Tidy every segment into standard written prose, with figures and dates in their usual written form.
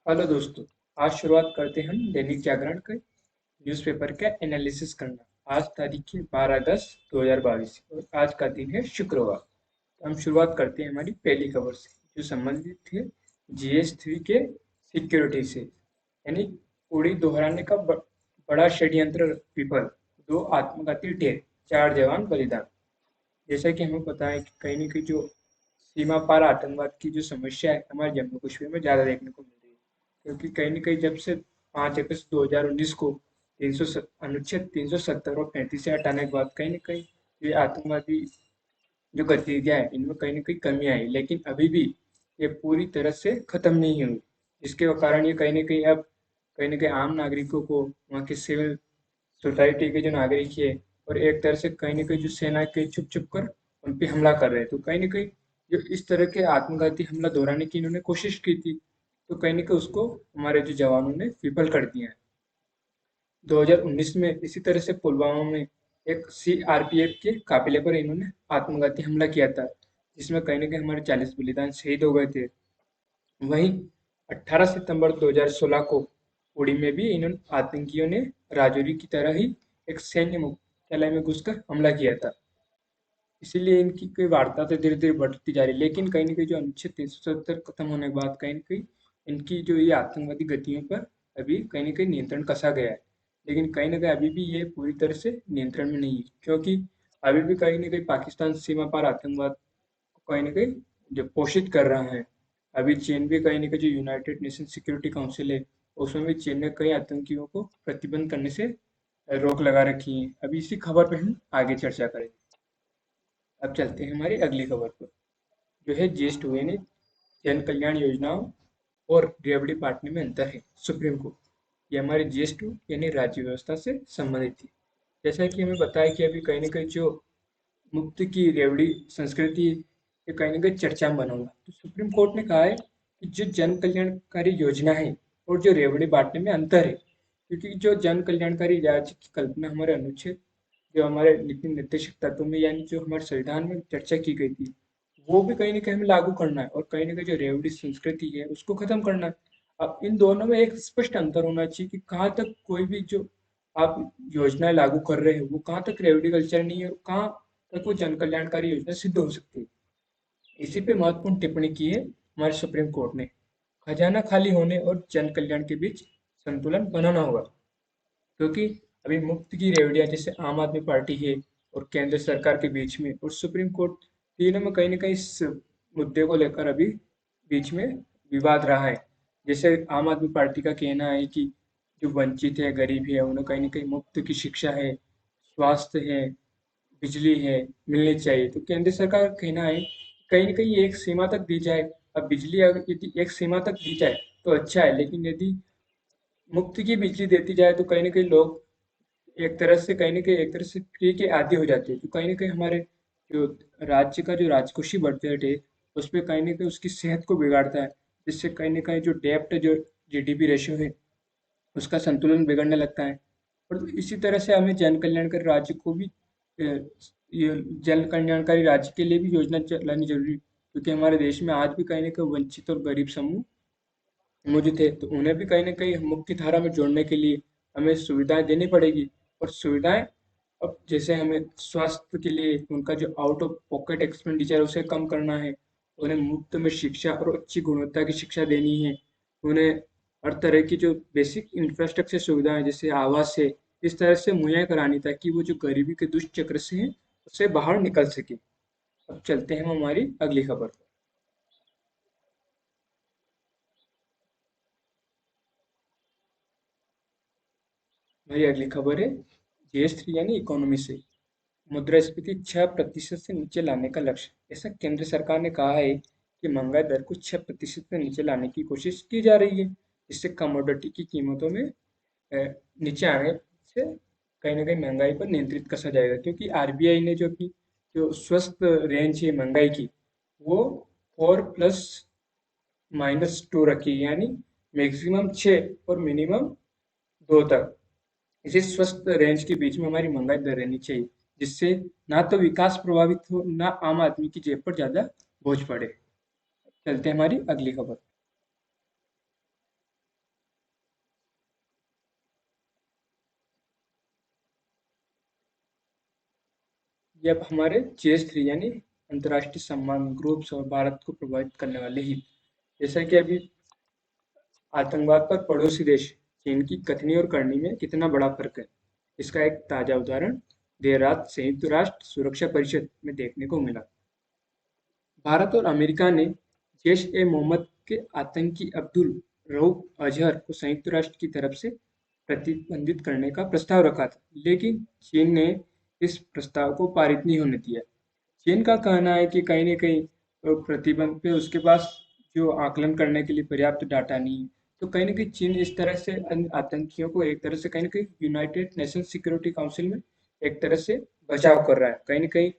Hello दोस्तों। आज शुरुआत करते हैं हम दैनिक जागरण के न्यूज़पेपर का एनालिसिस करना। आज तारीख है 12/10/2022 और आज का दिन है शुक्रवार। तो हम शुरुआत करते हैं हमारी पहली खबर से, जो संबंधित है GS3 के सिक्योरिटी से, यानी उड़ी दोहराने का बड़ा षड्यंत्र विफल, 2 आत्मघाती ढेर, 4 जवान बलिदान। जैसा कि हमें पता है कि कहीं न कहीं जो सीमा पार आतंकवाद की जो समस्या है हमारे जम्मू कश्मीर में ज़्यादा देखने को मिल रही है, क्योंकि कहीं न कहीं जब से 5 अगस्त 2019 को अनुच्छेद 370 और 35 से हटाने के बाद कहीं न कहीं ये आतंकवादी जो गतिविधियाँ हैं इनमें कहीं न कहीं कमी आई, लेकिन अभी भी ये पूरी तरह से खत्म नहीं हुई, जिसके कारण ये कहीं न कहीं अब कहीं न कहीं आम नागरिकों को, वहाँ के सिविल सोसाइटी के जो नागरिक है और एक तरह से कहीं न कहीं जो सेना के छुप-छुप कर उन पे हमला कर रहे हैं। तो कहीं न कहीं जो इस तरह के आत्मघाती हमला दोहराने की इन्होंने कोशिश की थी, तो कहीं न कहीं उसको हमारे जो जवानों ने विफल कर दिया है। 2019 में इसी तरह से पुलवामा में एक CRPF के काफिले पर इन्होंने आत्मघाती हमला किया था, जिसमें कहीं न कहीं हमारे 40 बलिदान शहीद हो गए थे। वहीं 18 सितंबर 2016 को उड़ी में भी इन आतंकियों ने राजौरी की तरह ही एक सैन्य मुख्यालय में घुसकर हमला किया था। इसीलिए इनकी कोई वार्ता तो धीरे धीरे बढ़ती जा रही है, लेकिन कहीं ना कहीं जो अनुच्छेद 370 खत्म होने के बाद कहीं ना कहीं इनकी जो ये आतंकवादी गतियों पर अभी कहीं ना कहीं नियंत्रण कसा गया है, लेकिन कहीं ना कहीं अभी भी ये पूरी तरह से नियंत्रण में नहीं है, क्योंकि अभी भी कहीं ना कहीं पाकिस्तान सीमा पार आतंकवाद को कहीं ना कहीं जो पोषित कर रहा है। अभी चीन भी कहीं ना कहीं जो यूनाइटेड नेशन सिक्योरिटी काउंसिल है, उसमें भी चीन ने कई आतंकियों को प्रतिबंध करने से रोक लगा रखी है। अभी इसी खबर पे हम आगे चर्चा करेंगे। अब चलते हैं हमारी अगली खबर पर, जो है GS2 यानी जन कल्याण योजनाओं और रेवड़ी बांटने में अंतर है, सुप्रीम कोर्ट। ये हमारे GS2 यानी राज्य व्यवस्था से संबंधित थी। जैसा कि हमें बताया कि अभी कहीं ना कहीं जो मुफ्त की रेवड़ी संस्कृति ये कहीं ना कहीं चर्चा में बना हुआ, तो सुप्रीम कोर्ट ने कहा है कि जो जन कल्याणकारी योजना है और जो रेवड़ी बांटने में अंतर है, क्योंकि जो जन कल्याणकारी राज्य की कल्पना हमारे अनुच्छेद जो हमारे नीति निर्देशक तत्वों में यानी जो हमारे संविधान में चर्चा की गई थी, वो भी कहीं न कहीं हमें लागू करना है और कहीं न कहीं जो रेवड़ी संस्कृति है उसको खत्म करना है। अब इन दोनों में एक स्पष्ट अंतर होना चाहिए कि कहाँ तक कोई भी जो आप योजनाएं लागू कर रहे हो वो कहाँ तक रेवड़ी कल्चर नहीं है और कहाँ तक वो जन कल्याणकारी योजना सिद्ध हो सकती है। इसी पे महत्वपूर्ण टिप्पणी की है हमारे सुप्रीम कोर्ट ने। खजाना खाली होने और जन कल्याण के बीच संतुलन बनाना होगा, क्योंकि अभी मुफ्त की रेवड़ियां जैसे आम आदमी पार्टी है और केंद्र सरकार के बीच में और सुप्रीम कोर्ट, तीनों में कहीं ना कहीं इस मुद्दे को लेकर अभी बीच में विवाद रहा है। जैसे आम आदमी पार्टी का कहना है कि जो वंचित है, गरीब है, उन्हें कहीं ना कहीं मुफ्त की शिक्षा है, स्वास्थ्य है, बिजली है, मिलनी चाहिए। तो केंद्र सरकार का कहना है कहीं न कहीं एक सीमा तक दी जाए। अब बिजली अगर यदि एक सीमा तक दी जाए तो अच्छा है, लेकिन यदि मुफ्त की बिजली देती जाए तो कहीं न कहीं लोग एक तरह से कहीं न कहीं एक तरह से फ्री के आदी हो जाते हैं। तो कहीं न कहीं हमारे जो राज्य का जो राजकोषीय बजट है, उसपे कहीं न कहीं उसकी सेहत को बिगाड़ता है, जिससे कहीं न कहीं जो डेब्ट जो जीडीपी रेशियो है, उसका संतुलन बिगड़ने लगता है। और इसी तरह से हमें जन कल्याणकारी राज्य को भी ये जन कल्याणकारी राज्य के लिए भी योजना चलानी जरूरी है, क्योंकि हमारे देश में आज भी कहीं ना कहीं वंचित और गरीब समूह मौजूद है, तो उन्हें भी कहीं ना कहीं मुख्य धारा में जोड़ने के लिए हमें सुविधाएं देनी पड़ेगी। और सुविधाएं अब जैसे हमें स्वास्थ्य के लिए उनका जो आउट ऑफ पॉकेट एक्सपेंडिचर है उसे कम करना है, उन्हें मुफ्त में शिक्षा और अच्छी गुणवत्ता की शिक्षा देनी है, उन्हें हर तरह की जो बेसिक इंफ्रास्ट्रक्चर सुविधाएं जैसे आवास है इस तरह से मुहैया करानी, ताकि वो जो गरीबी के दुष्चक्र से हैं उससे बाहर निकल सके। अब चलते हैं हम हमारी अगली खबर पर। हमारी अगली खबर है GS3 यानी इकोनॉमी से, मुद्रास्फीति 6% से नीचे लाने का लक्ष्य। ऐसा केंद्र सरकार ने कहा है कि महंगाई दर को 6% से नीचे लाने की कोशिश की जा रही है, जिससे कमोडिटी की कीमतों में नीचे आने से कहीं ना कहीं महंगाई पर नियंत्रित कसा जाएगा, क्योंकि RBI ने जो अपनी जो स्वस्थ रेंज है महंगाई की, वो 4+-2 रखी है, यानी मैक्सिमम 6 और मिनिमम 2 तक। इसी स्वस्थ रेंज के बीच में हमारी महंगाई दर रहनी चाहिए, जिससे ना तो विकास प्रभावित हो, ना आम आदमी की जेब पर ज्यादा बोझ पड़े। चलते हैं हमारी अगली खबर। ये अब हमारे GS3 यानी अंतर्राष्ट्रीय सम्मान ग्रुप्स और भारत को प्रभावित करने वाले ही, जैसा कि अभी आतंकवाद पर पड़ोसी देश चीन की कथनी और करनी में कितना बड़ा फर्क है, इसका एक ताजा उदाहरण देर रात संयुक्त राष्ट्र सुरक्षा परिषद में देखने को मिला। भारत और अमेरिका ने जैश-ए-मोहम्मद के आतंकी अब्दुल रऊफ अजहर को संयुक्त राष्ट्र की तरफ से प्रतिबंधित करने का प्रस्ताव रखा था, लेकिन चीन ने इस प्रस्ताव को पारित नहीं होने दिया। चीन का कहना है कि कहीं न कहीं प्रतिबंध पे उसके पास जो आकलन करने के लिए पर्याप्त डाटा नहीं है। तो कहीं न कहीं चीन इस तरह से आतंकियों को एक तरह से कहीं न कहीं यूनाइटेड नेशन सिक्योरिटी काउंसिल में एक तरह से बचाव कर रहा है। कहीं न कहीं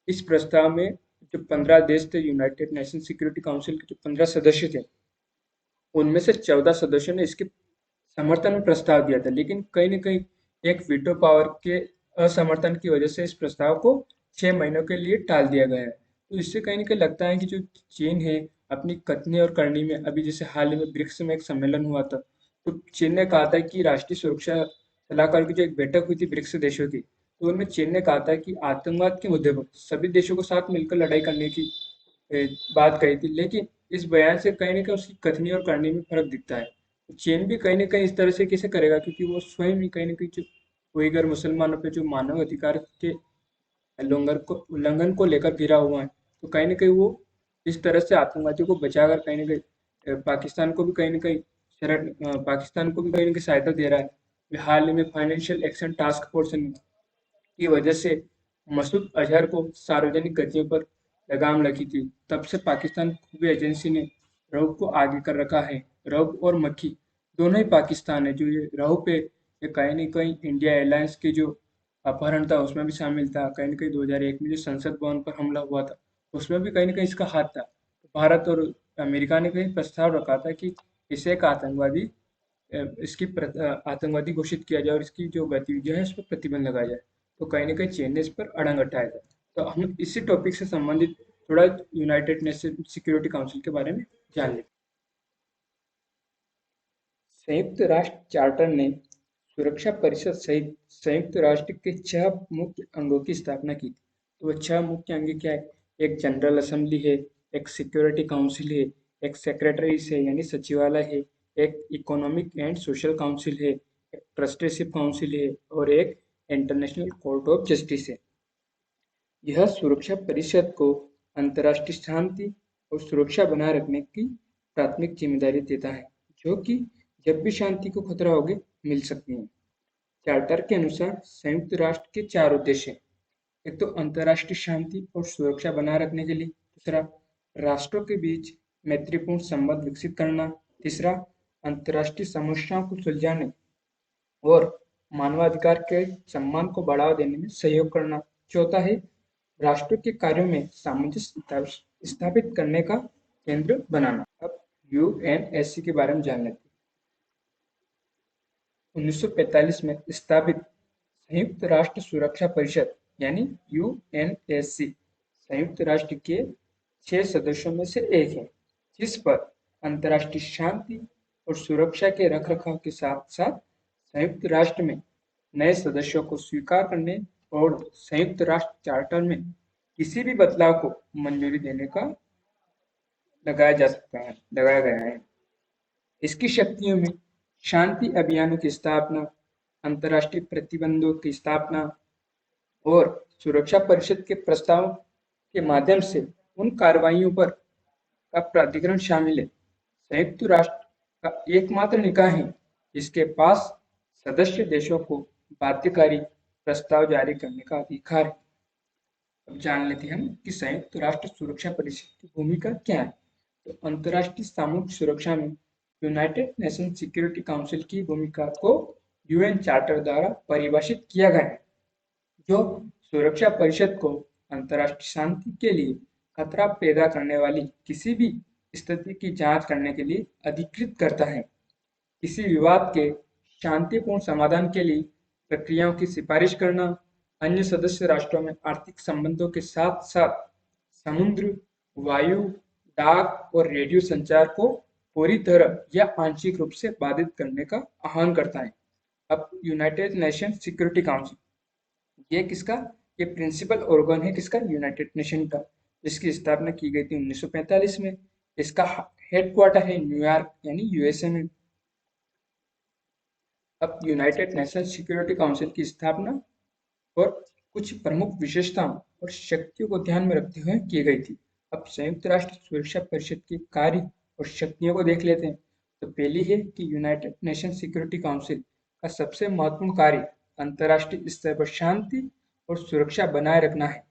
इस प्रस्ताव में जो 15 देश थे यूनाइटेड नेशन सिक्योरिटी काउंसिल के जो 15 सदस्य थे, उनमें से 14 सदस्यों ने इसके समर्थन में प्रस्ताव दिया था, लेकिन कहीं न कहीं एक वीटो पावर के असमर्थन की वजह से इस प्रस्ताव को 6 महीनों के लिए टाल दिया गया है। तो इससे कहीं न कहीं लगता है कि जो चीन है अपनी कथनी और करनी में, अभी जैसे हाल ही में ब्रिक्स में एक सम्मेलन हुआ था, तो चीन ने कहा था कि राष्ट्रीय सुरक्षा सलाहकार की जो एक बैठक हुई थी ब्रिक्स देशों की, तो उनमें चीन ने कहा था कि आतंकवाद के मुद्दे पर सभी देशों को साथ मिलकर लड़ाई करने की बात कही थी, लेकिन इस बयान से कहीं न कहीं उसकी कथनी और करनी में फ़र्क दिखता है। तो चीन भी कहीं न कहीं इस तरह से कैसे करेगा, क्योंकि वो स्वयं ही कहीं न कहीं जो उइगर मुसलमानों पे जो मानव अधिकार के उल्लंघन को लेकर घिरा हुआ है, तो कहीं न कहीं वो इस तरह से आतंकवादियों को बचाकर कहीं न कहीं पाकिस्तान को भी कहीं न कहीं पाकिस्तान को भी कहीं न कहीं सहायता दे रहा है। हाल ही में फाइनेंशियल एक्शन टास्क फोर्स की वजह से मसूद अजहर को सार्वजनिक गतियों पर लगाम लगी थी। तब से पाकिस्तान खुफिया एजेंसी ने रऊफ को आगे कर रखा है। रऊफ और मक्खी दोनों ही पाकिस्तान है। जो ये रऊफ है, ये कहीं न कहीं इंडिया एयरलाइंस के जो अपहरण था उसमें भी शामिल था। कहीं न कहीं 2001 में जो संसद भवन पर हमला हुआ था, उसमें भी कहीं न कहीं इसका हाथ था। भारत और अमेरिका ने कहीं प्रस्ताव रखा था कि इसे एक आतंकवादी आतंकवादी घोषित किया जाए और इसकी जो गतिविधियां है, इस पर प्रतिबंध लगाया जाए। तो कहीं न कहीं चीन ने इस पर अड़ंग उठाया था। तो हम इसी टॉपिक से संबंधित थोड़ा यूनाइटेड नेशन सिक्योरिटी काउंसिल के बारे में जान लेते हैं। संयुक्त राष्ट्र चार्टर ने सुरक्षा परिषद सहित संयुक्त राष्ट्र के 6 मुख्य अंगों की स्थापना की थी। तो वो 6 मुख्य अंग क्या है? एक जनरल असेंबली है, एक सिक्योरिटी काउंसिल है, एक सेक्रेटरीज है यानी सचिवालय है, एक इकोनॉमिक एंड सोशल काउंसिल है, एक ट्रस्टीशिप काउंसिल है और एक इंटरनेशनल कोर्ट ऑफ जस्टिस है। यह सुरक्षा परिषद को अंतर्राष्ट्रीय शांति और सुरक्षा बनाए रखने की प्राथमिक जिम्मेदारी देता है, जो कि जब भी शांति को खतरा होगे मिल सकती है। चार्टर के अनुसार संयुक्त राष्ट्र के 4 उद्देश्य हैं। एक तो अंतर्राष्ट्रीय शांति और सुरक्षा बनाए रखने के लिए, दूसरा राष्ट्रों के बीच मैत्रीपूर्ण संबंध विकसित करना, तीसरा अंतर्राष्ट्रीय समस्याओं को सुलझाने और मानवाधिकार के सम्मान को बढ़ावा देने में सहयोग करना, चौथा है राष्ट्र के कार्यों में सामंजस्य स्थापित करने का केंद्र बनाना। अब यूएनएससी के बारे में जान लेते हैं। 1945 में स्थापित संयुक्त राष्ट्र सुरक्षा परिषद यानी यूएनएससी संयुक्त राष्ट्र के 6 सदस्यों में से एक है, जिस पर अंतर्राष्ट्रीय शांति और सुरक्षा के रखरखाव के साथ साथ संयुक्त राष्ट्र में नए सदस्यों को स्वीकार करने और संयुक्त राष्ट्र चार्टर में किसी भी बदलाव को मंजूरी देने का लगाया गया है। इसकी शक्तियों में शांति अभियानों की स्थापना, अंतर्राष्ट्रीय प्रतिबंधों की स्थापना और सुरक्षा परिषद के प्रस्ताव के माध्यम से उन कार्रवाइयों पर का प्राधिकरण शामिल है। संयुक्त राष्ट्र का एकमात्र निकाय है जिसके पास सदस्य देशों को बाध्यकारी प्रस्ताव जारी करने का अधिकार है। अब जान लेते हैं हम कि संयुक्त राष्ट्र सुरक्षा परिषद की भूमिका क्या है। तो अंतर्राष्ट्रीय सामूहिक सुरक्षा में यूनाइटेड नेशन सिक्योरिटी काउंसिल की भूमिका को यूएन चार्टर द्वारा परिभाषित किया गया है, जो सुरक्षा परिषद को अंतर्राष्ट्रीय शांति के लिए खतरा पैदा करने वाली किसी भी स्थिति की जांच करने के लिए अधिकृत करता है। किसी विवाद के शांतिपूर्ण समाधान के लिए प्रक्रियाओं की सिफारिश करना, अन्य सदस्य राष्ट्रों में आर्थिक संबंधों के साथ साथ समुद्र, वायु, डाक और रेडियो संचार को पूरी तरह या आंशिक रूप से बाधित करने का आह्वान करता है। अब यूनाइटेड नेशन सिक्योरिटी काउंसिल ये किसका ये प्रिंसिपल ऑर्गन है किसका? यूनाइटेड नेशन का, जिसकी स्थापना की गई थी 1945 में। इसका हेडक्वार्टर है न्यूयॉर्क यानी यूएसए में। अब यूनाइटेड नेशन सिक्योरिटी काउंसिल की स्थापना और कुछ प्रमुख विशेषताओं और शक्तियों को ध्यान में रखते हुए की गई थी। अब संयुक्त राष्ट्र सुरक्षा परिषद के कार्य और शक्तियों को देख लेते हैं। तो पहली है कि यूनाइटेड नेशन सिक्योरिटी काउंसिल का सबसे महत्वपूर्ण कार्य अंतर्राष्ट्रीय स्तर पर शांति और सुरक्षा बनाए रखना है।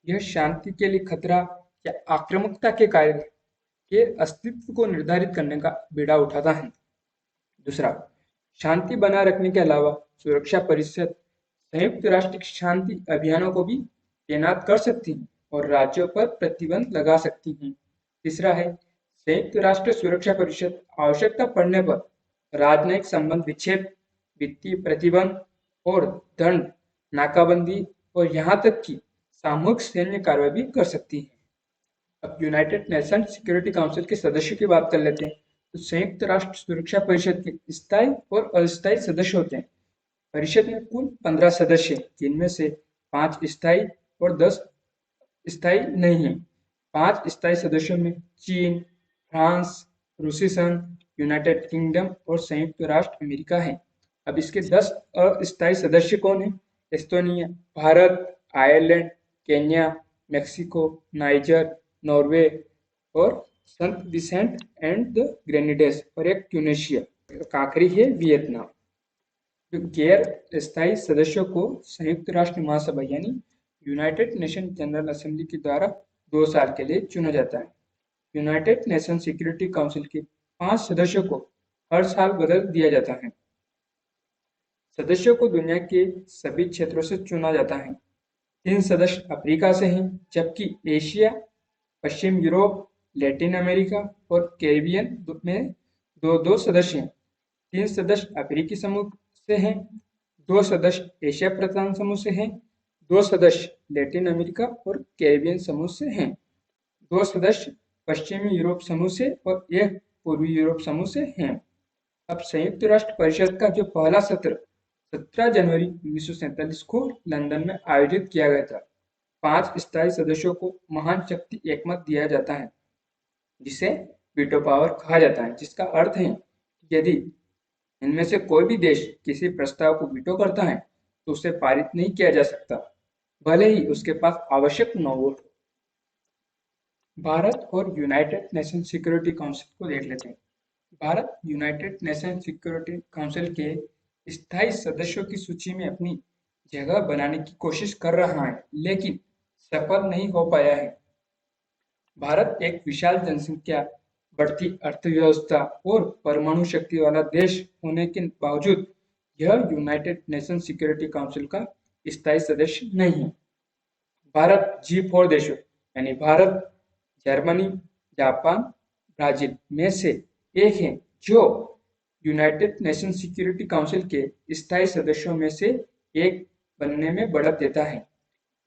यह शांति के लिए खतरा या आक्रामकता के कार्य के अस्तित्व को निर्धारित करने का बीड़ा उठाता है। दूसरा, शांति बनाए रखने के अलावा सुरक्षा परिषद संयुक्त राष्ट्र की शांति अभियानों को भी तैनात कर सकती हैं और राज्यों पर प्रतिबंध लगा सकती हैं। तीसरा है, संयुक्त राष्ट्र सुरक्षा परिषद आवश्यकता पड़ने पर राजनयिक संबंध विच्छेद, वित्तीय प्रतिबंध और दंड, नाकाबंदी और यहाँ तक कि सामूहिक सैन्य कार्रवाई भी कर सकती है। अब यूनाइटेड नेशन सिक्योरिटी काउंसिल के सदस्यों की बात कर लेते हैं। तो संयुक्त राष्ट्र सुरक्षा परिषद के स्थायी और अस्थायी सदस्य होते हैं। परिषद में कुल 15 सदस्य हैं, जिनमें से 5 स्थायी और 10 स्थायी नहीं हैं। 5 स्थायी सदस्यों में चीन, फ्रांस, रूसी संघ, यूनाइटेड किंगडम और संयुक्त राष्ट्र अमेरिका है। अब इसके 10 अस्थायी सदस्य कौन हैं? Estonia, Bharat, Ireland, Kenya, Mexico, niger, Norway और संत विसेंट एंड द ग्रेनेडिन्स और एक ट्यूनीशिया। एक आखिरी है वियतनाम। जो गैर स्थायी सदस्यों को संयुक्त राष्ट्र महासभा यानी यूनाइटेड नेशन जनरल असेंबली के द्वारा 2 साल के लिए चुना जाता है। यूनाइटेड नेशन सिक्योरिटी काउंसिल के 5 सदस्यों को हर साल बदल दिया जाता है। सदस्यों को दुनिया के सभी क्षेत्रों से चुना जाता है। 3 सदस्य अफ्रीका से हैं, जबकि एशिया, पश्चिम यूरोप, लैटिन अमेरिका और कैरिबियन में 2-2 सदस्य हैं। 3 सदस्य अफ्रीकी समूह से हैं, 2 सदस्य एशिया प्रशांत समूह से हैं, 2 सदस्य लैटिन अमेरिका और कैरिबियन समूह से हैं, 2 सदस्य पश्चिमी यूरोप समूह से और 1 पूर्वी यूरोप समूह से हैं। अब संयुक्त राष्ट्र परिषद का जो पहला सत्र 17 जनवरी 1947 को लंदन में आयोजित किया गया था। 5 स्थायी सदस्यों को महान शक्ति एकमत दिया जाता है, जिसे वीटो पावर कहा जाता है, जिसका अर्थ है कि यदि इनमें से कोई भी देश किसी प्रस्ताव को वीटो करता है तो उसे पारित नहीं किया जा सकता, भले ही उसके पास आवश्यक 9 वोट हो। भारत और यूनाइटेड नेशन सिक्योरिटी काउंसिल को देख लेते हैं। Bharat United nation security council के स्थायी सदस्यों की सूची में अपनी जगह बनाने की कोशिश कर रहा है, लेकिन सफल नहीं हो पाया है। भारत एक विशाल जनसंख्या, बढ़ती अर्थव्यवस्था और परमाणु शक्ति वाला देश होने के बावजूद यह यूनाइटेड नेशन सिक्योरिटी काउंसिल का स्थायी सदस्य नहीं है। भारत G4 देशों यानी भारत, जर्मनी, जापान, ब्राजील में से एक है जो यूनाइटेड नेशन सिक्योरिटी काउंसिल के स्थायी सदस्यों में से एक बनने में बढ़त देता है।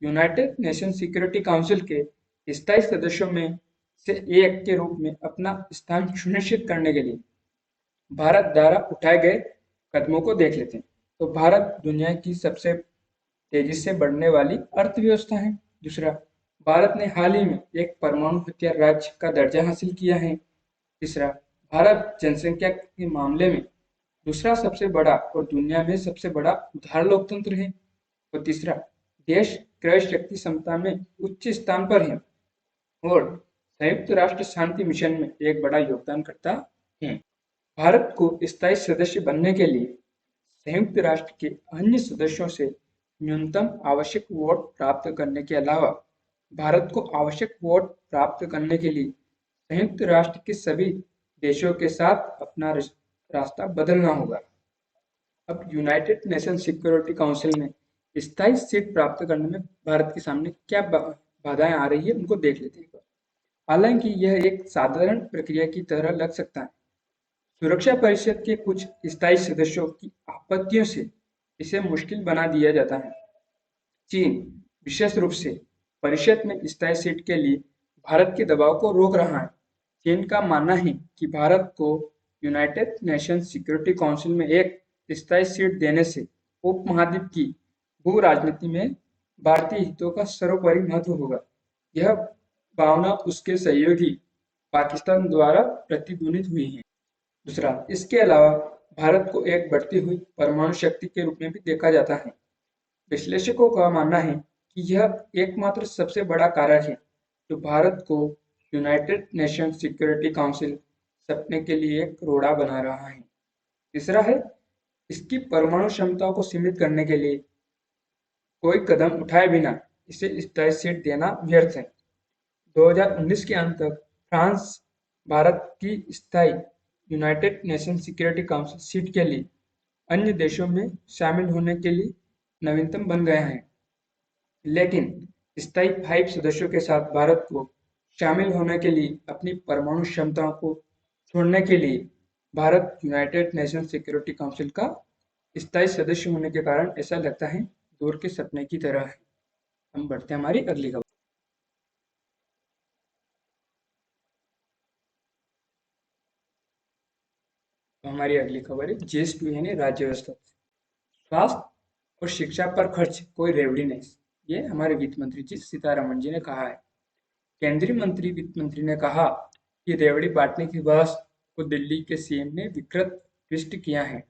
यूनाइटेड नेशन सिक्योरिटी काउंसिल के स्थायी सदस्यों में से एक के रूप में अपना स्थान सुनिश्चित करने के लिए भारत द्वारा उठाए गए कदमों को देख लेते हैं। तो भारत दुनिया की सबसे तेजी से बढ़ने वाली अर्थव्यवस्था है। दूसरा, भारत ने हाल ही में एक परमाणु हथियार राज्य का दर्जा हासिल किया है। तीसरा, भारत जनसंख्या के मामले में दूसरा सबसे बड़ा और दुनिया में सबसे बड़ा उदार लोकतंत्र है। और तीसरा, देश क्रय शक्ति क्षमता में उच्च स्थान पर है और संयुक्त राष्ट्र शांति मिशन में एक बड़ा योगदानकर्ता है। भारत को स्थायी सदस्य बनने के लिए संयुक्त राष्ट्र के अन्य सदस्यों से न्यूनतम आवश्यक वोट प्राप्त करने के अलावा भारत को आवश्यक वोट प्राप्त करने के लिए संयुक्त राष्ट्र के सभी देशों के साथ अपना रास्ता बदलना होगा। अब यूनाइटेड नेशन सिक्योरिटी काउंसिल में स्थायी सीट प्राप्त करने में भारत के सामने क्या बाधाएं आ रही है, उनको देख लेते हैं। हालांकि यह एक साधारण प्रक्रिया की तरह लग सकता है, सुरक्षा परिषद के कुछ स्थायी सदस्यों की आपत्तियों से इसे मुश्किल बना दिया जाता है। चीन विशेष रूप से परिषद में स्थायी सीट के लिए भारत के दबाव को रोक रहा है। चीन का मानना है कि भारत को यूनाइटेड नेशन सिक्योरिटी काउंसिल में एक स्थायी सीट देने से उपमहाद्वीप की भू राजनीति में भारतीय हितों का सर्वोपरि महत्व होगा। यह भावना उसके सहयोगी पाकिस्तान द्वारा प्रतिध्वनित हुई है। दूसरा, इसके अलावा भारत को एक बढ़ती हुई परमाणु शक्ति के रूप में भी देखा जाता है। विश्लेषकों का मानना है कि यह एकमात्र सबसे बड़ा कारण है जो भारत को यूनाइटेड नेशन सिक्योरिटी काउंसिल सपने के लिए एक रोड़ा बना रहा है। तीसरा है, इसकी परमाणु क्षमताओं को सीमित करने के लिए कोई कदम उठाए बिना इसे स्थायी सीट देना व्यर्थ है। 2019 के अंत तक फ्रांस भारत की स्थायी United nation security council seat के लिए अन्य देशों में शामिल होने के लिए नवीनतम बन गया है। लेकिन स्थायी 5 सदस्यों के साथ भारत को शामिल होने के लिए अपनी परमाणु क्षमताओं को छोड़ने के लिए Bharat United nation security council का स्थायी सदस्य होने के कारण ऐसा लगता है दूर के सपने की तरह है। हम बढ़ते हैं हमारी अगली खबर। तो हमारी अगली खबर है GS2 यानी राज्य व्यवस्था। स्वास्थ्य और शिक्षा पर खर्च कोई रेवड़ी नहीं, ये हमारे वित्त मंत्री जी सीतारमण जी ने कहा है। केंद्रीय मंत्री वित्त मंत्री ने कहा कि रेवड़ी बांटने की बहस को दिल्ली के सीएम ने विकृत ट्विस्ट किया है।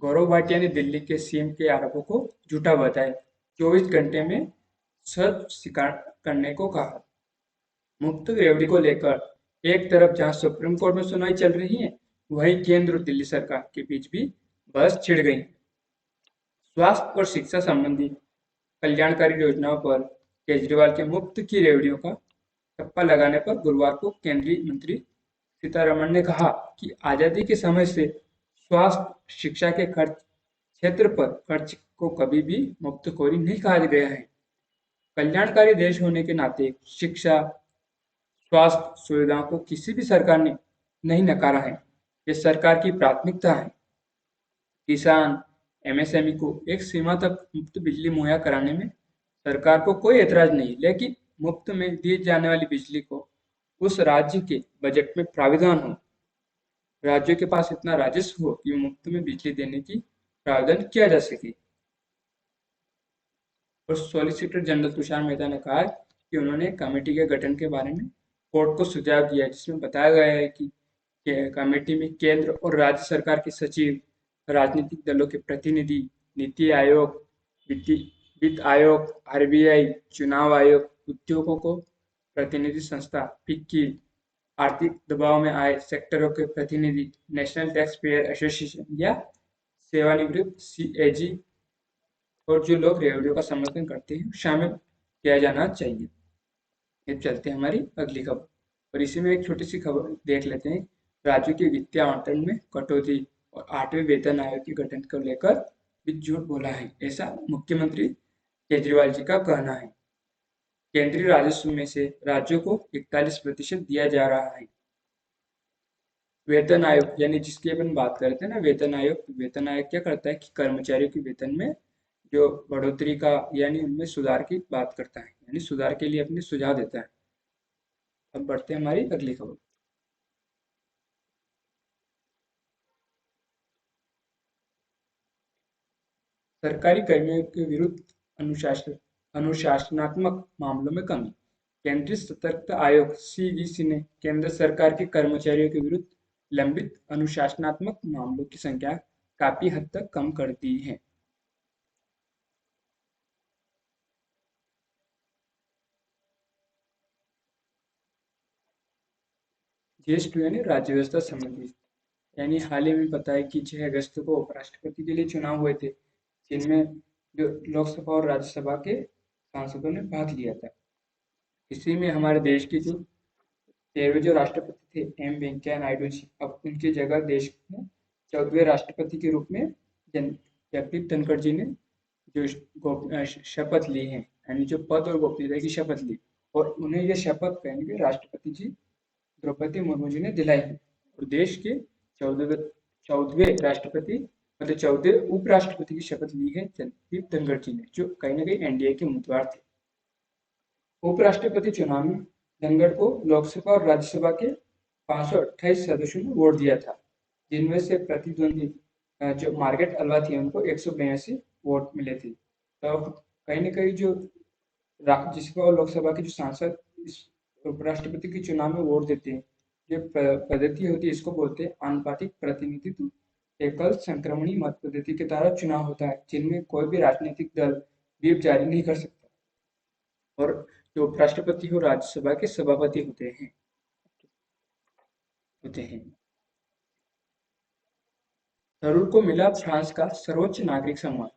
गौरव भाटिया ने दिल्ली के सीएम के आरोपों को झूठा बताया, 24 घंटे में सच स्वीकार करने को कहा। मुफ्त रेवड़ी को लेकर एक तरफ जहां सुप्रीम कोर्ट में सुनवाई चल रही है, वहीं केंद्र और दिल्ली सरकार के बीच भी बहस छिड़ गई। स्वास्थ्य और शिक्षा संबंधी कल्याणकारी योजनाओं पर केजरीवाल के मुफ्त की रेवड़ियों का ठप्पा लगाने पर गुरुवार को केंद्रीय मंत्री सीतारमण ने कहा कि आजादी के समय से स्वास्थ्य शिक्षा के खर्च क्षेत्र पर खर्च को कभी भी मुफ्तखोरी नहीं कहा गया है। कल्याणकारी देश होने के नाते शिक्षा स्वास्थ्य सुविधाओं को किसी भी सरकार ने नहीं नकारा है, ये सरकार की प्राथमिकता है। किसान MSME को एक सीमा तक मुफ्त बिजली मुहैया कराने में सरकार को कोई एतराज नहीं, लेकिन मुफ्त में दी जाने वाली बिजली को उस राज्य के बजट में प्राविधान हो, राज्यों के पास इतना राजस्व हो कि मुफ्त में बिजली देने की प्रावधान किया जा सके। और सॉलिसिटर जनरल तुषार मेहता ने कहा कि उन्होंने कमेटी के गठन के बारे में कोर्ट को सुझाव दिया है, जिसमें बताया गया है कि कमेटी में केंद्र और राज्य सरकार के सचिव, राजनीतिक दलों के प्रतिनिधि, नीति आयोग, वित्त आयोग, RBI, चुनाव आयोग, उद्योगों को प्रतिनिधि संस्था, फिक्की, आर्थिक दबाव में आए सेक्टरों के प्रतिनिधि, नेशनल टैक्स पेयर एसोसिएशन या सेवानिवृत्त CAG और जो लोग रेडियो का समर्थन करते हैं शामिल किया जाना चाहिए। अब चलते हैं हमारी अगली खबर और इसी में एक छोटी सी खबर देख लेते हैं। राज्यों के वित्तीय आवंटन में कटौती और 8वें वेतन आयोग के गठन को लेकर भी झूठ बोला है, ऐसा मुख्यमंत्री केजरीवाल जी का कहना है। केंद्रीय राजस्व में से राज्यों को 41% दिया जा रहा है। वेतन आयोग यानी जिसकी अपन बात करते हैं ना, वेतन आयोग क्या करता है कि कर्मचारियों के वेतन में जो बढ़ोतरी का यानी उनमें सुधार की बात करता है, यानी सुधार के लिए अपने सुझाव देता है। अब बढ़ते हैं हमारी अगली खबर। सरकारी कर्मियों के विरुद्ध अनुशासनात्मक मामलों में कमी। केंद्रीय सतर्कता आयोग CVC ने केंद्र सरकार के कर्मचारियों के विरुद्ध लंबित अनुशासनात्मक मामलों की संख्या काफी हद तक कम कर दी है। GS2 यानी राज्य व्यवस्था संबंधी, यानी हाल ही में पता है कि 6 अगस्त को उपराष्ट्रपति के लिए चुनाव हुए थे, जिनमें जो लोकसभा और राज्यसभा के सांसदों ने भाग लिया था। इसी में हमारे देश के जो 13वें जो राष्ट्रपति थे M वेंकैया नायडू जी, अब उनकी जगह देश में 14वें राष्ट्रपति के रूप में जगदीप धनखड़ जी ने जो शपथ ली है, यानी जो पद और गोपनीयता की शपथ ली, और उन्हें यह शपथ पहन के राष्ट्रपति जी द्रौपदी मुर्मू जी ने दिलाई है। और देश के 14वें राष्ट्रपति मतलब 14वें उपराष्ट्रपति की शपथ ली है जगदीप धनखड़ जी ने, जो कहीं ना कहीं NDA के उम्मीदवार थे। उपराष्ट्रपति चुनाव में धनखड़ को लोकसभा और राज्यसभा के 528 सदस्यों ने वोट दिया था, जिनमें से प्रतिद्वंदी जो मार्गरेट अल्वा थी उनको 182 वोट मिले थे। तो कहीं ना कहीं जो जिसको लोकसभा के जो सांसद इस उपराष्ट्रपति के चुनाव में वोट देते हैं, जो पद्धति होती है इसको बोलते हैं आनुपातिक प्रतिनिधित्व। एकल संक्रमणी मत पद्धति के द्वारा चुनाव होता है, जिनमें कोई भी राजनीतिक दल व्हिप जारी नहीं कर सकता, और जो उपराष्ट्रपति हो राज्यसभा के सभापति होते हैं। थरूर को मिला फ्रांस का सर्वोच्च नागरिक सम्मान।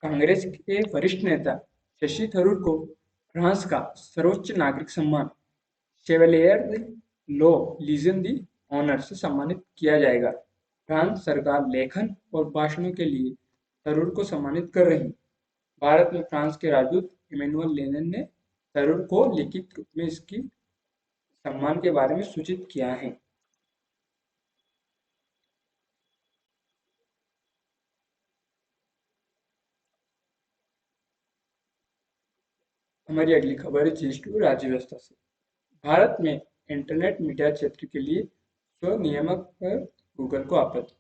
कांग्रेस के वरिष्ठ नेता शशि थरूर को फ्रांस का सर्वोच्च नागरिक सम्मान शेवलियर लो लीजन दी ऑनर से सम्मानित किया जाएगा। फ्रांस सरकार लेखन और भाषणों के लिए थरूर को सम्मानित कर रही। भारत में फ्रांस के राजदूत इमैनुअल लेनिन ने थरूर को लिखित रूप में इसकी सम्मान के बारे में सूचित किया है। हमारी अगली खबर है जी2 राज्य व्यवस्था से। भारत में इंटरनेट मीडिया क्षेत्र के लिए स्वनियामक पर गूगल को आपत्ति।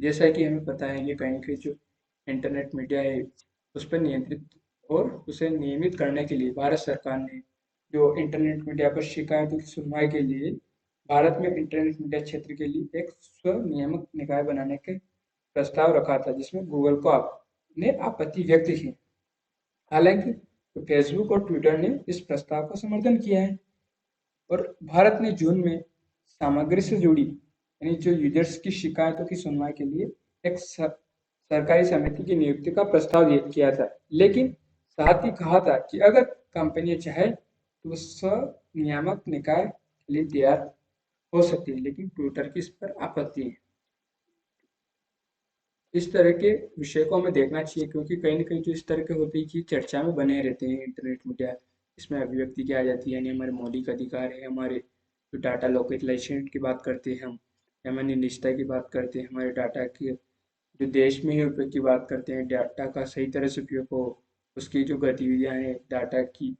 जैसा कि हमें पता है कि कहीं ना कहीं जो इंटरनेट मीडिया है उस पर नियंत्रित और उसे नियमित करने के लिए भारत सरकार ने जो इंटरनेट मीडिया पर शिकायतों की सुनवाई के लिए भारत में इंटरनेट मीडिया क्षेत्र के लिए एक स्वनियामक निकाय बनाने के प्रस्ताव रखा था, जिसमें गूगल को ने आपत्ति व्यक्त की। हालांकि तो फेसबुक और ट्विटर ने इस प्रस्ताव का समर्थन किया है, और भारत ने जून में सामग्री से जुड़ी यानी जो यूजर्स की शिकायतों की सुनवाई के लिए एक सरकारी समिति की नियुक्ति का प्रस्ताव किया था, लेकिन साथ ही कहा था कि अगर कंपनियां चाहे तो स्वनियामक निकाय के लिए तैयार हो सकती है, लेकिन ट्विटर की इस पर आपत्ति है। इस तरह के विषय को हमें देखना चाहिए, क्योंकि कहीं ना कहीं जो इस तरह के होते हैं कि चर्चा में बने रहते हैं इंटरनेट मीडिया। इसमें अभिव्यक्ति की आ जाती है, यानी हमारे मौलिक अधिकार है, हमारे जो डाटा लोकलाइजेशन की बात करते हैं हम, हमारी निजता की बात करते हैं, हमारे डाटा की जो देश में ही उपयोग की बात करते हैं, डाटा का सही तरह से उपयोग हो, उसकी जो गतिविधियां हैं, डाटा की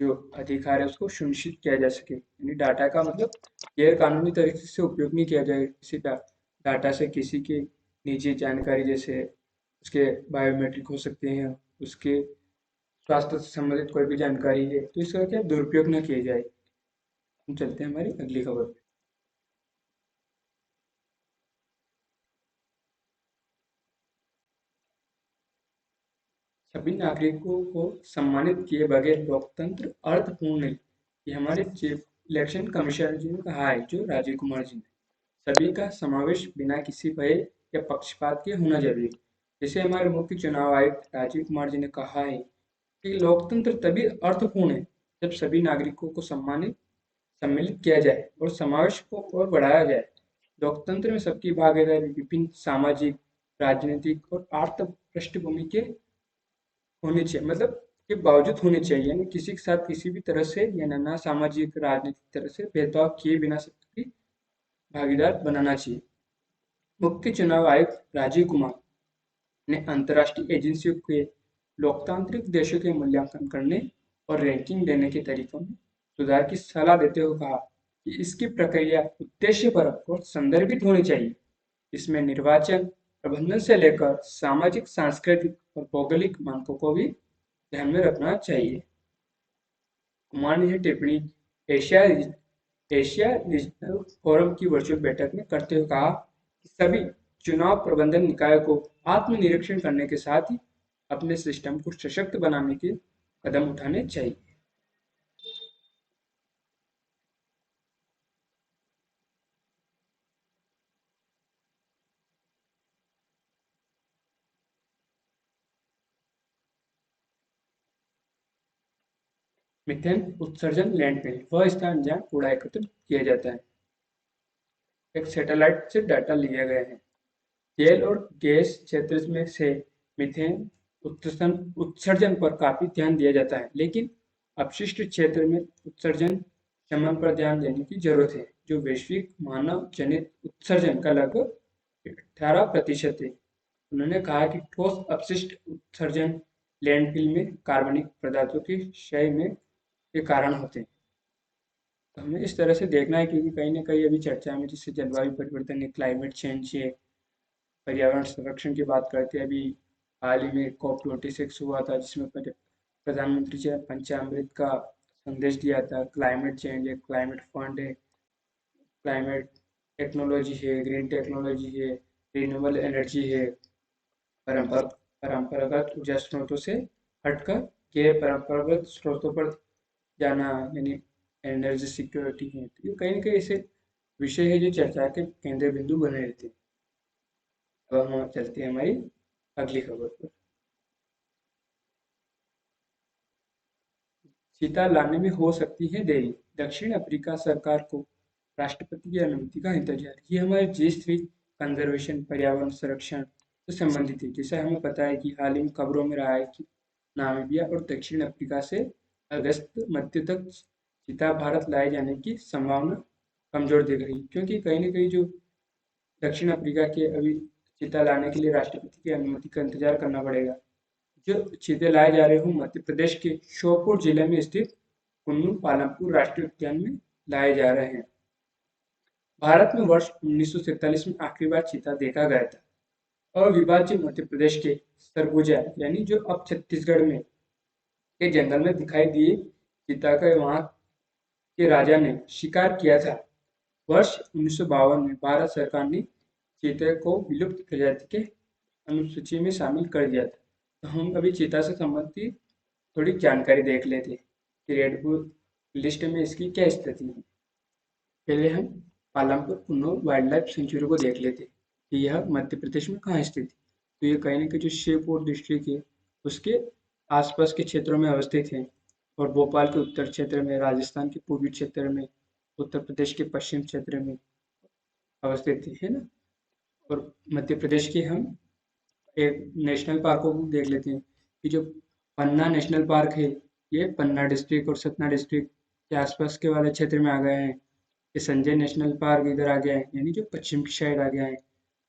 जो अधिकार है उसको सुनिश्चित किया जा सके। यानी डाटा का मतलब गैर कानूनी तरीके से उपयोग नहीं किया जाए। किसी डाटा से किसी की निजी जानकारी, जैसे उसके बायोमेट्रिक हो सकते हैं, उसके स्वास्थ्य से संबंधित कोई भी जानकारी है, तो इसका क्या दुरुपयोग न किया जाए। हम चलते हैं हमारी अगली खबर पे। सभी नागरिकों को सम्मानित किए बगैर लोकतंत्र अर्थपूर्ण नहीं, ये हमारे चीफ इलेक्शन कमिश्नर जी ने कहा है, जो राजीव कुमार जी ने। सभी का समावेश बिना किसी भय या पक्षपात के होना जरूरी है। जैसे हमारे मुख्य चुनाव आयुक्त राजीव कुमार जी ने कहा है कि लोकतंत्र तभी अर्थपूर्ण है जब सभी नागरिकों को सम्मिलित किया जाए और समावेश को और बढ़ाया जाए। लोकतंत्र में सबकी भागीदारी विभिन्न सामाजिक, राजनीतिक और आर्थिक पृष्ठभूमि के होनी चाहिए, मतलब के बावजूद होनी चाहिए। यानी किसी के साथ किसी भी तरह से या ना सामाजिक राजनीतिक तरह से भेदभाव किए बिना सबकी भागीदार बनाना चाहिए। मुख्य चुनाव आयुक्त राजीव कुमार ने अंतर्राष्ट्रीय एजेंसियों के लोकतांत्रिक देशों के मूल्यांकन करने और रैंकिंग देने के तरीकों में सुधार की सलाह देते हुए कहा कि इसकी प्रक्रिया उद्देश्यपरक और संदर्भित होनी चाहिए। इसमें निर्वाचन प्रबंधन से लेकर सामाजिक, सांस्कृतिक और भौगोलिक मानकों को भी ध्यान में रखना चाहिए। कुमार ने यह टिप्पणी एशिया एशिया रीजनल फोरम की वर्चुअल बैठक में करते हुए कहा कि सभी चुनाव प्रबंधन निकायों को आत्मनिरीक्षण करने के साथ ही अपने सिस्टम को सशक्त बनाने के कदम उठाने चाहिए। मीथेन उत्सर्जन लैंडफिल वह स्थान जहाँ कूड़ा एकत्रित किया जाता है। एक सैटेलाइट से डाटा लिया गया है। तेल और गैस क्षेत्र में से मीथेन उत्सर्जन पर काफी ध्यान दिया जाता है, लेकिन अपशिष्ट क्षेत्र में उत्सर्जन शमन पर ध्यान देने की जरूरत है, जो वैश्विक मानव जनित उत्सर्जन का लगभग 18% है। उन्होंने कहा कि ठोस अपशिष्ट उत्सर्जन लैंडफिल में कार्बनिक पदार्थों के क्षय में के कारण होते हैं। तो हमें इस तरह से देखना है, क्योंकि कहीं ना कहीं अभी चर्चा में जिससे जलवायु परिवर्तन है, क्लाइमेट चेंज है, पर्यावरण संरक्षण की बात करते हैं अभी, हाल ही में COP26 हुआ था, जिसमें प्रधानमंत्री जी ने पंचामृत का संदेश दिया था। क्लाइमेट चेंज है, क्लाइमेट फंड है, क्लाइमेट टेक्नोलॉजी है, ग्रीन टेक्नोलॉजी है, रिन्यूएबल एनर्जी है, परंपरागत ऊर्जा स्रोतों से हटकर गैर परंपरागत स्रोतों पर जाना, यानी एनर्जी सिक्योरिटी है। तो ये कहीं ना कहीं ऐसे विषय है जो चर्चा के केंद्र बिंदु बने रहते हैं। अब हम चलते हैं हमारी अगली खबर पर। चीता लाने में हो सकती है देरी, दक्षिण अफ्रीका सरकार को राष्ट्रपति की अनुमति का इंतजार। ये हमारे जी3 कंजर्वेशन, पर्यावरण संरक्षण से संबंधित है। जैसा हमें पता है कि हाल ही में खबरों में रहा है कि नामीबिया और दक्षिण अफ्रीका से अगस्त मध्य तक चीता भारत लाए जाने की संभावना कमजोर दिख रही है, क्योंकि कहीं ना कहीं जो दक्षिण अफ्रीका के अभी चीता लाने के लिए राष्ट्रपति की अनुमति का इंतजार करना पड़ेगा। जो चीते लाए जा रहे हों मध्य प्रदेश के श्योपुर जिले में स्थित कुन्नू पालमपुर राष्ट्रीय उद्यान में लाए जा रहे हैं। भारत में वर्ष 1947 में आखिरी बार चीता देखा गया था। अविभाज्य मध्य प्रदेश के सरगुजा, यानी जो अब छत्तीसगढ़ में के जंगल में दिखाई दिए चीता का वहां के राजा ने शिकार किया था। वर्ष 1952 में भारत सरकार ने चीते को विलुप्त प्रजाति के अनुसूची में शामिल कर दिया था। तो हम अभी चीता से संबंधित थोड़ी जानकारी देख लेते हैं कि रेड बुक लिस्ट में इसकी क्या स्थिति है। पहले हम Palampur Kunnu wild life sanctuary को देख लेते हैं कि यह मध्य प्रदेश में कहाँ स्थित है। तो ये कहीं ना कहीं जो श्योपुर डिस्ट्रिक्ट है उसके आसपास के क्षेत्रों में अवस्थित है, और भोपाल के उत्तर क्षेत्र में, राजस्थान के पूर्वी क्षेत्र में, उत्तर प्रदेश के पश्चिम क्षेत्र में अवस्थित है ना। और मध्य प्रदेश के हम एक नेशनल पार्कों को देख लेते हैं कि जो पन्ना नेशनल पार्क है, ये पन्ना डिस्ट्रिक्ट और सतना डिस्ट्रिक्ट के आसपास के वाले क्षेत्र में आ गए हैं। ये संजय नेशनल पार्क इधर आ गया है, यानी जो पश्चिम की साइड आ गया है।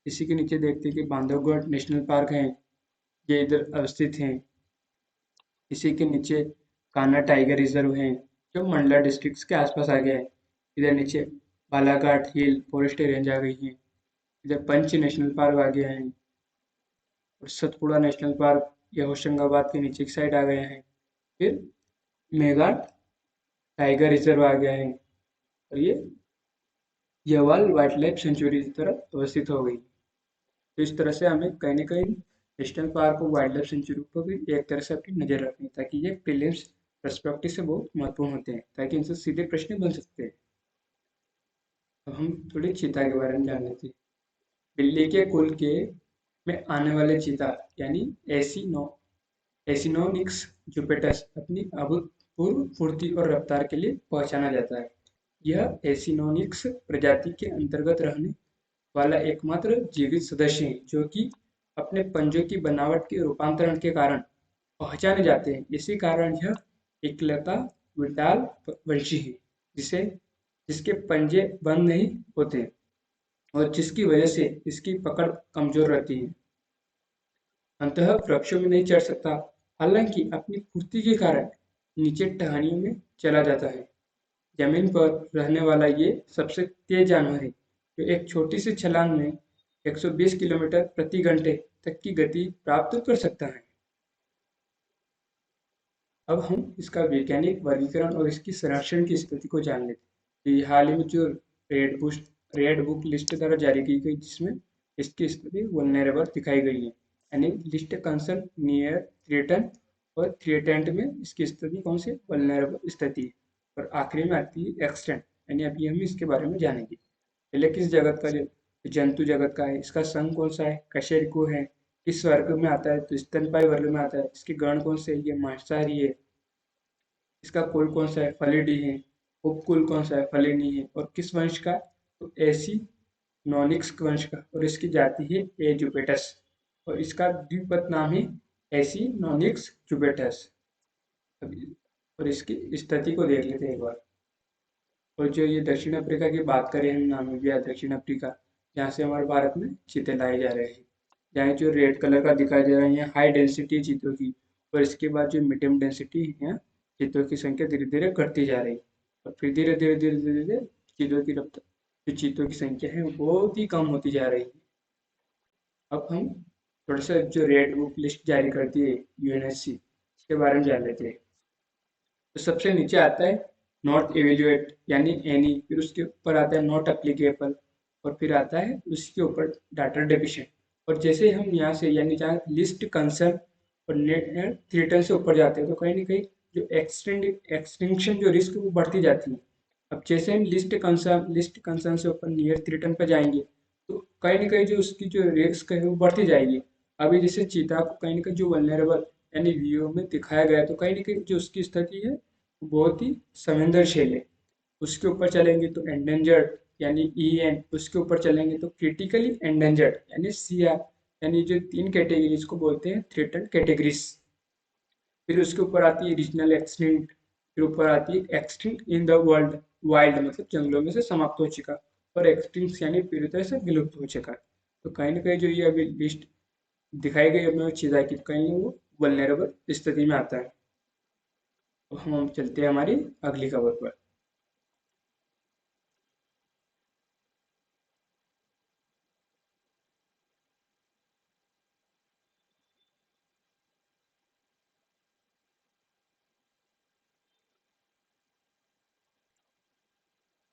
इसी के नीचे देखते हैं कि बांधवगढ़ नेशनल पार्क है, ये इधर अवस्थित हैं। इसी के नीचे कान्हा टाइगर रिजर्व है, जो मंडला डिस्ट्रिक्ट के आसपास आ गया है। इधर नीचे बालाघाट हिल फॉरेस्ट रेंज आ गई है। इधर पंच नेशनल पार्क आ गया है, और सतपुड़ा नेशनल पार्क ये होशंगाबाद के नीचे की साइड आ गया है। फिर मेघाट टाइगर रिजर्व आ गया है, और ये यवाल वाइल्ड लाइफ सेंचुरी की तरफ अवस्थित हो गई। तो इस तरह से हमें कहीं ना कहीं नेशनल पार्क और वाइल्ड लाइफ सेंचुरी पर भी एक तरह से अपनी नजर रखनी, ताकि ये प्रीलिम्स पर्सपेक्टिव से बहुत महत्वपूर्ण होते हैं, ताकि इनसे सीधे प्रश्न बन सकते हैं। अब हम थोड़ी चीता के बारे में जान लेते हैं। बिल्ली के कुल के में आने वाले चीता, यानी एसिनोनिक्स जुपिटस, अपनी अभूतपूर्व फुर्ती और रफ्तार के लिए पहचाना जाता है। यह एसिनोनिक्स प्रजाति के अंतर्गत रहने वाला एकमात्र जीवित सदस्य है जो कि अपने पंजों की बनावट के रूपांतरण के कारण पहचाने जाते हैं। इसी कारण यह इकलौता विटाल वंशी है जिसे जिसके पंजे बंद नहीं होते, और जिसकी वजह से इसकी पकड़ कमजोर रहती है। अंततः वृक्षों में नहीं चढ़ सकता, हालांकि अपनी फुर्ती के कारण नीचे टहनियों में चला जाता है। जमीन पर रहने वाला ये सबसे तेज जानवर है, जो एक छोटी सी छलांग में 120 किलोमीटर प्रति घंटे तक की गति प्राप्त कर सकता है। अब हम इसका वैज्ञानिक वर्गीकरण और इसकी संरक्षण की स्थिति को जान लेते हैं। हाल ही में जो रेड बुक लिस्ट द्वारा जारी की गई, जिसमें इसकी स्थिति वल्नरेबल दिखाई गई है, यानी लिस्ट कंसर्न नियर थ्रेटन, और थ्रेटेंड में इसकी स्थिति कौन सी वल्नरेबल स्थिति है, और आखिरी में आती है एक्सटेंट, यानी अभी हम इसके बारे में जानेंगे। पहले किस जगत का, जो जंतु जगत का है, इसका संघ कौन सा है, कशेरुकी है, किस वर्ग में आता है, तो स्तनपायी वर्ग में आता है। इसके गण कौन से है, ये मांसाहारी है। इसका कुल कौन सा है, फलिडी है। उपकुल कौन सा है, फलिनी है। और किस वंश का, तो एसी नॉनिक्स वंश का, और इसकी जाति है ए जुपेटस, और इसका द्विपद नाम है एसी नॉनिक्स जुपेटस। और इसकी स्थिति को देख लेते हैं एक बार। और जो ये दक्षिण अफ्रीका की बात करें हम, नामीबिया दक्षिण अफ्रीका, जहाँ से हमारे भारत में चीते लाए जा रहे हैं। जहाँ जो रेड कलर का दिखाई दे रहा है, यहाँ हाई डेंसिटी चीतों की, और इसके बाद जो मीडियम डेंसिटी है, चीतों की संख्या धीरे धीरे घटती जा रही है, और फिर धीरे धीरे धीरे धीरे धीरे चीतों की रफ्तार, जो चीतों की संख्या है वो बहुत ही कम होती जा रही है। अब हम थोड़ा सा जो रेड बुक लिस्ट जारी करती है यूएनएससी, इसके बारे में जान लेते हैं। तो सबसे नीचे आता है नॉट एवेल्युएट यानी एनी, फिर उसके ऊपर आता है नॉट अप्लीकेबल, और फिर आता है उसके ऊपर डाटा डेफिशिएंट। और जैसे हम यहाँ से यानी जहाँ लिस्ट कंसर्न और नेट थ्रेटन से ऊपर जाते हैं तो कहीं ना कहीं जो एक्सटिंक्शन जो रिस्क वो बढ़ती जाती है। अब जैसे हम लिस्ट कंसर्न से ऊपर नियर थ्रेटन पर जाएंगे तो कहीं ना कहीं जो उसकी जो रिस्क है वो बढ़ती जाएगी। अभी जैसे चीता को कहीं ना कहीं जो वल्नरेबल यानी वीडियो में दिखाया गया है, तो कहीं ना कहीं जो उसकी स्थिति है वो बहुत ही संवेदनशील है। उसके ऊपर चलेंगे तो एंडेंजर्ड यानी EN, उसके ऊपर चलेंगे तो क्रिटिकली एंडेंजर्ड यानी CR, यानी जो 3 कैटेगरीज को बोलते हैं थ्रेटन कैटेगरीज। फिर उसके ऊपर आती है रीजनल एक्सटिंक्ट, फिर ऊपर आती है extinct in the world, wild मतलब जंगलों में से समाप्त हो चुका, और एक्सटिंक्ट यानी पूरी तरह से विलुप्त हो चुका। तो कहीं ना कहीं जो ये अभी लिस्ट दिखाई गई हमें चीज़ है कि कहीं वो वल्नरेबल स्थिति में आता है। तो हम चलते हैं हमारी अगली खबर पर।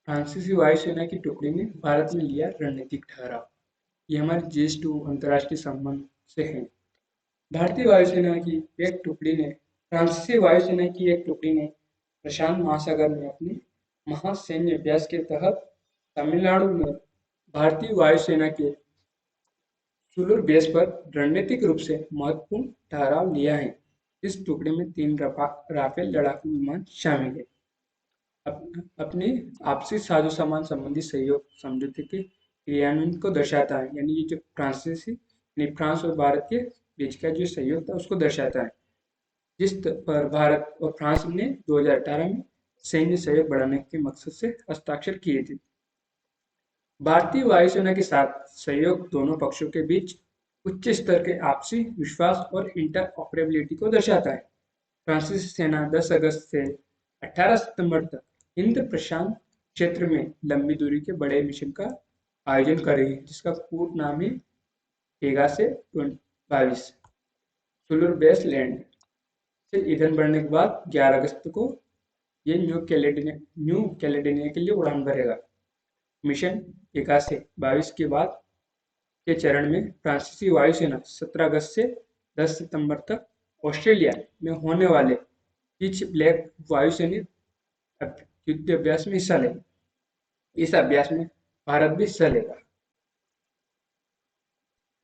फ्रांसीसी वायुसेना की टुकड़ी ने भारत में लिया रणनीतिक ठहराव। ये हमारे JS2 अंतर्राष्ट्रीय संबंध से है। भारतीय वायुसेना की एक टुकड़ी ने फ्रांसीसी वायुसेना की एक टुकड़ी ने प्रशांत महासागर में अपने महासैन्य अभ्यास के तहत तमिलनाडु में भारतीय वायुसेना के सुलूर बेस पर रणनीतिक रूप से महत्वपूर्ण ठहराव लिया है। इस टुकड़ी में 3 राफेल लड़ाकू विमान शामिल है। अपने आपसी साझो सामान संबंधी सहयोग समझौते के क्रियान्वयन को दर्शाता है, यानी ये जो फ्रांसीसी यानी फ्रांस और भारत के बीच का जो सहयोग था उसको दर्शाता है, जिस पर भारत और फ्रांस ने 2018 में सैन्य सहयोग बढ़ाने के मकसद से हस्ताक्षर किए थे। भारतीय वायुसेना के साथ सहयोग दोनों पक्षों के बीच उच्च स्तर के आपसी विश्वास और इंटरऑपरेबिलिटी को दर्शाता है। फ्रांसीसी सेना 10 अगस्त से 18 सितंबर तक हिंद प्रशांत क्षेत्र में लंबी दूरी के बड़े मिशन का आयोजन कर रही है, जिसका पूर्ण नाम है पेगासे 22 सुलूर बेस लैंड। से ईंधन बढ़ने के बाद 11 अगस्त को ये न्यू कैलेडोनिया के लिए उड़ान भरेगा। मिशन 21 से 22 के बाद के चरण में फ्रांसीसी वायुसेना 17 अगस्त से 10 सितंबर तक ऑस्ट्रेलिया में होने वाले पिच ब्लैक वायुसैनिक युद्ध अभ्यास में हिस्सा लेगा। इस अभ्यास में भारत भी हिस्सा लेगा।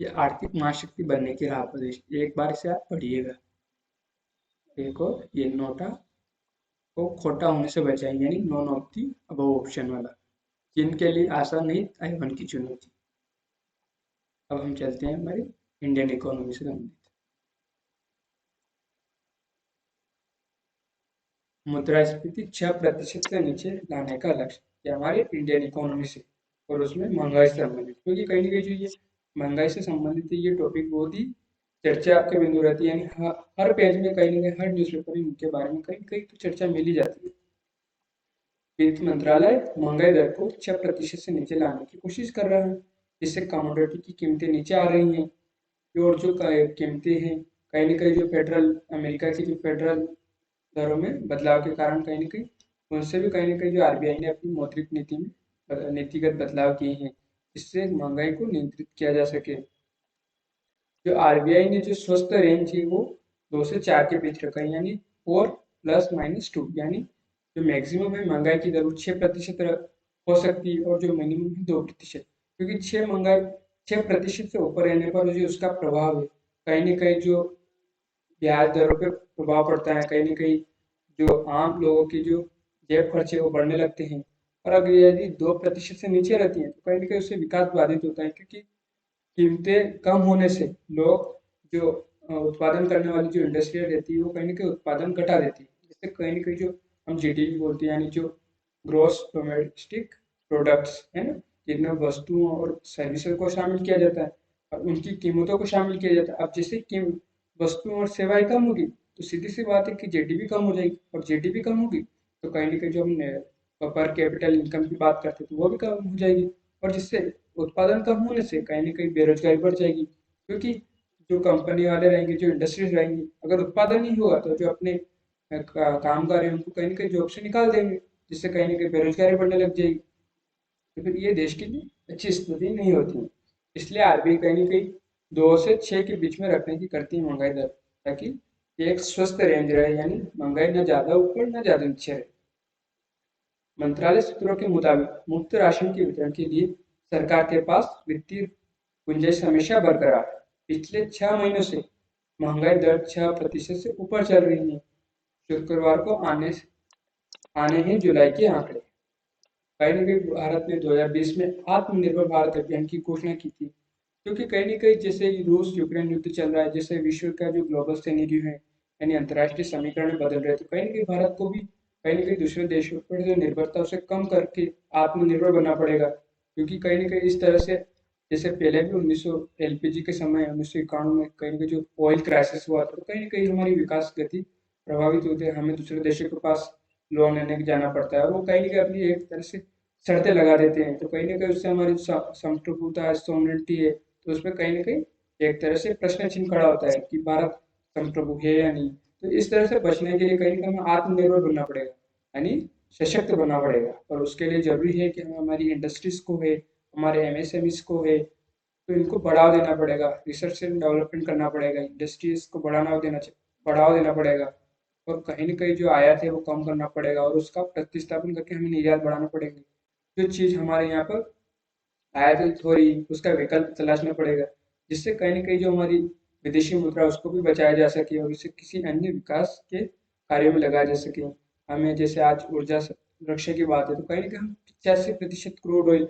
ये आर्थिक महाशक्ति बनने की राह पर है। एक बार इसे आप पढ़िएगा। एक और ये नोटा को खोटा होने से बचाएंगे, यानी none of the above option वाला, जिनके लिए आसान नहीं ताइवान की चुनौती। अब हम चलते हैं हमारी इंडियन इकोनॉमी से संबंधित। मुद्रास्फीति 6% से नीचे लाने का लक्ष्य, ये हमारे इंडियन इकोनॉमी से और उसमें महंगाई से संबंधित, क्योंकि कहीं ना कहीं जो ये महंगाई से संबंधित ये टॉपिक बहुत ही चर्चा के बिंदु रहती है, यानी हर पेज में कहीं ना कहीं हर न्यूज़पेपर में इनके बारे में कहीं कहीं तो चर्चा मिल ही जाती है। वित्त मंत्रालय महंगाई दर को 6% से नीचे लाने की कोशिश कर रहा है, जिससे कमोडिटी की कीमतें नीचे आ रही हैं। और जो कीमतें हैं कहीं ना कहीं जो फेडरल अमेरिका की जो फेडरल दरों में बदलाव के कारण कहीं न कहीं उनसे भी कहीं न कहीं जो RBI ने अपनी मौद्रिक नीति में नीतिगत बदलाव किए हैं, जिससे महंगाई को नियंत्रित किया जा सके। जो RBI ने जो स्वस्थ रेंज है वो 2 से 4 के बीच रखा है, यानी 4 ± 2, यानी जो मैक्सिमम है महंगाई की दर वो 6% हो सकती है और जो मिनिमम है 2%, क्योंकि 6% से ऊपर रहने पर जो उसका प्रभाव है कहीं न कहीं जो ब्याज दरों पे प्रभाव पड़ता है, कहीं न कहीं जो आम लोगों की जो जेब खर्चे वो बढ़ने लगते हैं। और अगर यदि 2% से नीचे रहती हैं तो कहीं न कहीं उससे विकास बाधित होता है, क्योंकि कीमतें कम होने से लोग जो उत्पादन करने वाली जो इंडस्ट्री रहती है वो कहीं न कहीं उत्पादन घटा देती है। जिससे कहीं न कहीं जो हम GDP बोलते हैं, यानी जो ग्रॉस डोमेस्टिक प्रोडक्ट्स है ना, जिनमें वस्तुओं और सर्विसेज को शामिल किया जाता है और उनकी कीमतों को शामिल किया जाता है। अब जैसे कि वस्तुओं और सेवाएं कम होगी तो सीधी सी बात है कि GDP कम हो जाएगी, और GDP कम होगी तो कहीं न कहीं जो हम पर कैपिटल इनकम की बात करते हैं तो वो भी कम हो जाएगी, और जिससे उत्पादन कम होने से कहीं न कहीं बेरोजगारी बढ़ जाएगी, क्योंकि जो कंपनी वाले रहेंगे, जो इंडस्ट्रीज रहेंगी, अगर उत्पादन नहीं हुआ तो जो अपने काम कर रहे हैं उनको कहीं ना कहीं जॉब से निकाल देंगे, जिससे कहीं ना कहीं बेरोजगारी बढ़ने लग जाएगी। तो फिर ये देश के लिए अच्छी स्थिति नहीं होती। इसलिए आरबीआई कहीं ना कहीं 2 से 6 के बीच में रखने की करती है महंगाई दर, ताकि ये एक स्वस्थ रेंज रहे, यानी महंगाई ना ज़्यादा ऊपर ना ज़्यादा नीचे रहे। मंत्रालय सूत्रों के मुताबिक मुफ्त राशन के वितरण के लिए सरकार के पास वित्तीय गुंजाइश हमेशा बरकरार है। पिछले 6 महीनों से महंगाई दर 6% से ऊपर चल रही है। शुक्रवार को आने हैं जुलाई के आंकड़े। कहीं न कहीं भारत ने 2020 में आत्मनिर्भर भारत अभियान की घोषणा की थी, क्योंकि कहीं न कहीं जैसे रूस यूक्रेन युद्ध चल रहा है, जैसे विश्व का जो ग्लोबल सिनेरियो है, यानी अंतर्राष्ट्रीय समीकरण बदल रहे हैं, तो कहीं न कहीं भारत को भी कहीं न कहीं दूसरे देशों पर जो निर्भरता उसे कम करके आत्मनिर्भर बनना पड़ेगा। क्योंकि कहीं न कहीं इस तरह से जैसे पहले भी 1900 एलपीजी के समय 1991 में कहीं न कहीं जो ऑयल क्राइसिस हुआ था, तो कहीं न कहीं हमारी विकास गति प्रभावित होती है। हमें दूसरे देशों के पास लोन लेने जाना पड़ता है, और वो कहीं न कहीं अपनी एक तरह से शर्तें लगा देते हैं, तो कहीं न कहीं उससे हमारी संप्रभुता है, सॉवरेनिटी है, तो उसमें कहीं न कहीं एक तरह से प्रश्न चिन्ह खड़ा होता है कि भारत संप्रभु है या नहीं। तो इस तरह से बचने के लिए कहीं न कहीं हमें आत्मनिर्भर बनना पड़ेगा, यानी सशक्त बनना पड़ेगा, और उसके लिए ज़रूरी है कि हमें हमारी इंडस्ट्रीज़ को है, हमारे एमएसएमईज़ को है, तो इनको बढ़ावा देना पड़ेगा, रिसर्च एंड डेवलपमेंट करना पड़ेगा, इंडस्ट्रीज़ को बढ़ावा देना पड़ेगा, और कहीं न कहीं जो आयात है वो कम करना पड़ेगा, और उसका प्रतिस्थापन करके हमें निर्यात बढ़ाना पड़ेगा। जो चीज़ हमारे यहाँ पर आयातित हो रही उसका विकल्प तलाशना पड़ेगा, जिससे कहीं न कहीं जो हमारी विदेशी मुद्रा उसको भी बचाया जा सके और इसे किसी अन्य विकास के कार्यों में लगाया जा सके। हमें जैसे आज ऊर्जा सुरक्षा की बात है, तो कहीं न कहीं हम 85% क्रूड ऑयल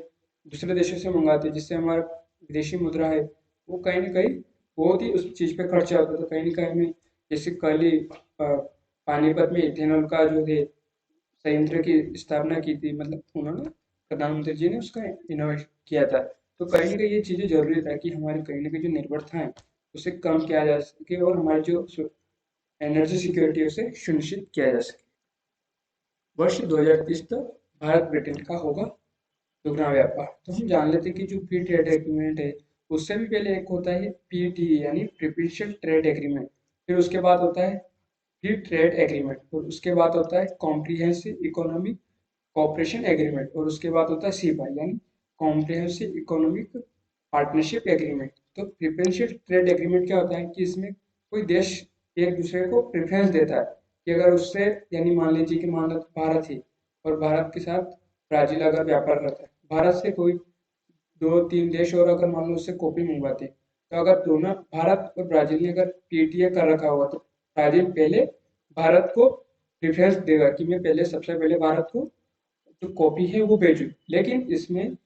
दूसरे देशों से मंगाते हैं, जिससे हमारा विदेशी मुद्रा है वो कहीं न कहीं बहुत ही उस चीज़ पे खर्चा होता है। तो कहीं न कहीं हमें जैसे कल ही पानीपत में इथेनॉल का जो है संयंत्र की स्थापना की थी, मतलब उन्होंने प्रधानमंत्री जी ने उसका इनोवेट किया था। तो कहीं न कहीं ये चीज़ें ज़रूरी है, ताकि हमारी कहीं न कहीं जो निर्भरता है उसे कम किया जा सके, और हमारी जो एनर्जी सिक्योरिटी है उसे सुनिश्चित किया जा सके। वर्ष 2030 तक भारत ब्रिटेन का होगा दुगना व्यापार। तो हम जान लेते हैं कि जो फ्री ट्रेड एग्रीमेंट है, उससे भी पहले एक होता है पीटीई, यानी प्रिफरेंशियल ट्रेड एग्रीमेंट। फिर उसके बाद होता है फ्री ट्रेड एग्रीमेंट, और उसके बाद होता है कॉम्प्रिहेंसिव इकोनॉमिक कॉपरेशन एग्रीमेंट, और उसके बाद होता है सीपा, यानी कॉम्प्रिहेंसिव इकोनॉमिक पार्टनरशिप एग्रीमेंट। तो प्रिफरेंशियल ट्रेड एग्रीमेंट क्या होता है कि इसमें कोई देश एक दूसरे को प्रेफरेंस देता है कि अगर उससे, यानी मान लीजिए कि मान लो भारत है, और भारत के साथ ब्राजील अगर व्यापार करता है, भारत से कोई 2-3 देश और अगर मान लो उससे कॉफी मंगवाते हैं, तो अगर दोनों भारत और ब्राजील ने अगर पीटीए कर रखा हुआ, तो ब्राजील पहले भारत को प्रेफरेंस देगा कि मैं पहले सबसे पहले भारत को जो कॉपी है वो भेजूँ, लेकिन इसमें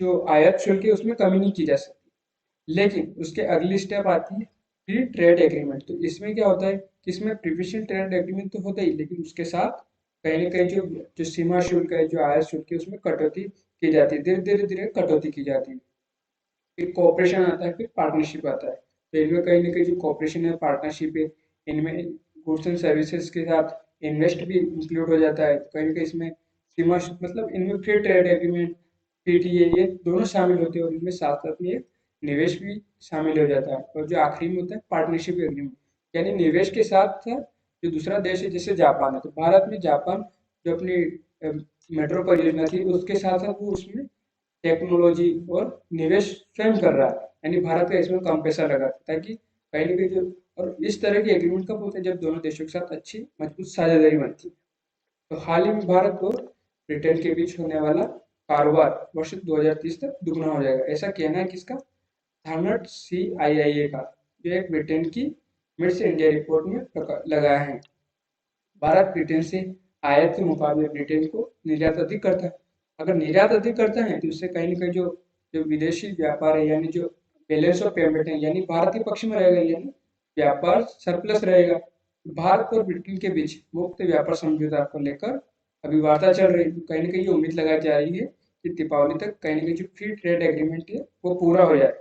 जो आयात शुल्क है उसमें कमी नहीं की जा सकती। लेकिन उसके अगली स्टेप आती है फ्री ट्रेड एग्रीमेंट। तो इसमें क्या होता है कि इसमें प्रिफरेंशियल ट्रेड एग्रीमेंट तो होता ही, लेकिन उसके साथ कहीं न कहीं जो जो सीमा शुल्क है, जो आयात शुल्क है, उसमें कटौती की जाती है, धीरे-धीरे कटौती की जाती है। फिर कोऑपरेशन आता है, फिर पार्टनरशिप आता है। तो इनमें कहीं न कहीं जो कोऑपरेशन है, पार्टनरशिप है, इनमें गुड्स एंड सर्विसेज के साथ इन्वेस्ट भी इंक्लूड हो जाता है। कहीं न कहीं इसमें सीमा मतलब इनमें फ्री ट्रेड एग्रीमेंट, पीटीए, ये दोनों शामिल होते हैं, और इनमें साथ-साथ में एक निवेश भी शामिल हो जाता है। और जो आखिरी में होता है पार्टनरशिप एग्रीमेंट, यानी निवेश के साथ-साथ जो दूसरा देश है जैसे जापान है, तो भारत में जापान जो अपनी मेट्रो परियोजना थी उसके साथ-साथ वो उसमें टेक्नोलॉजी और निवेश स्वयं कर रहा है, यानी भारत का इसमें कम पैसा लगा, ताकि कहीं न कहीं जो, और इस तरह की एग्रीमेंट कब होते हैं जब दोनों देशों के साथ अच्छी मजबूत साझेदारी बनती है। तो हाल ही में भारत और ब्रिटेन के बीच होने वाला कारोबार वर्ष 2030 तक दुगना हो जाएगा, ऐसा कहना है किसका, थार्नट CIIA का, जो एक ब्रिटेन की मिड्स इंडिया रिपोर्ट में लगाया है। भारत ब्रिटेन से आयात के मुकाबले ब्रिटेन को निर्यात अधिक करता है। अगर निर्यात अधिक करता है तो इससे कहीं न कहीं जो जो विदेशी व्यापार है, यानी जो बैलेंस ऑफ पेमेंट है, यानी भारत के पक्ष में रहेगा, यानी व्यापार सरप्लस रहेगा। भारत और ब्रिटेन के बीच मुक्त व्यापार समझौता को लेकर अभी वार्ता चल रही है। कहीं न कहीं ये उम्मीद लगाई जा रही है कि दीपावली तक कहीं न कहीं जो फ्री ट्रेड एग्रीमेंट है वो पूरा हो जाए।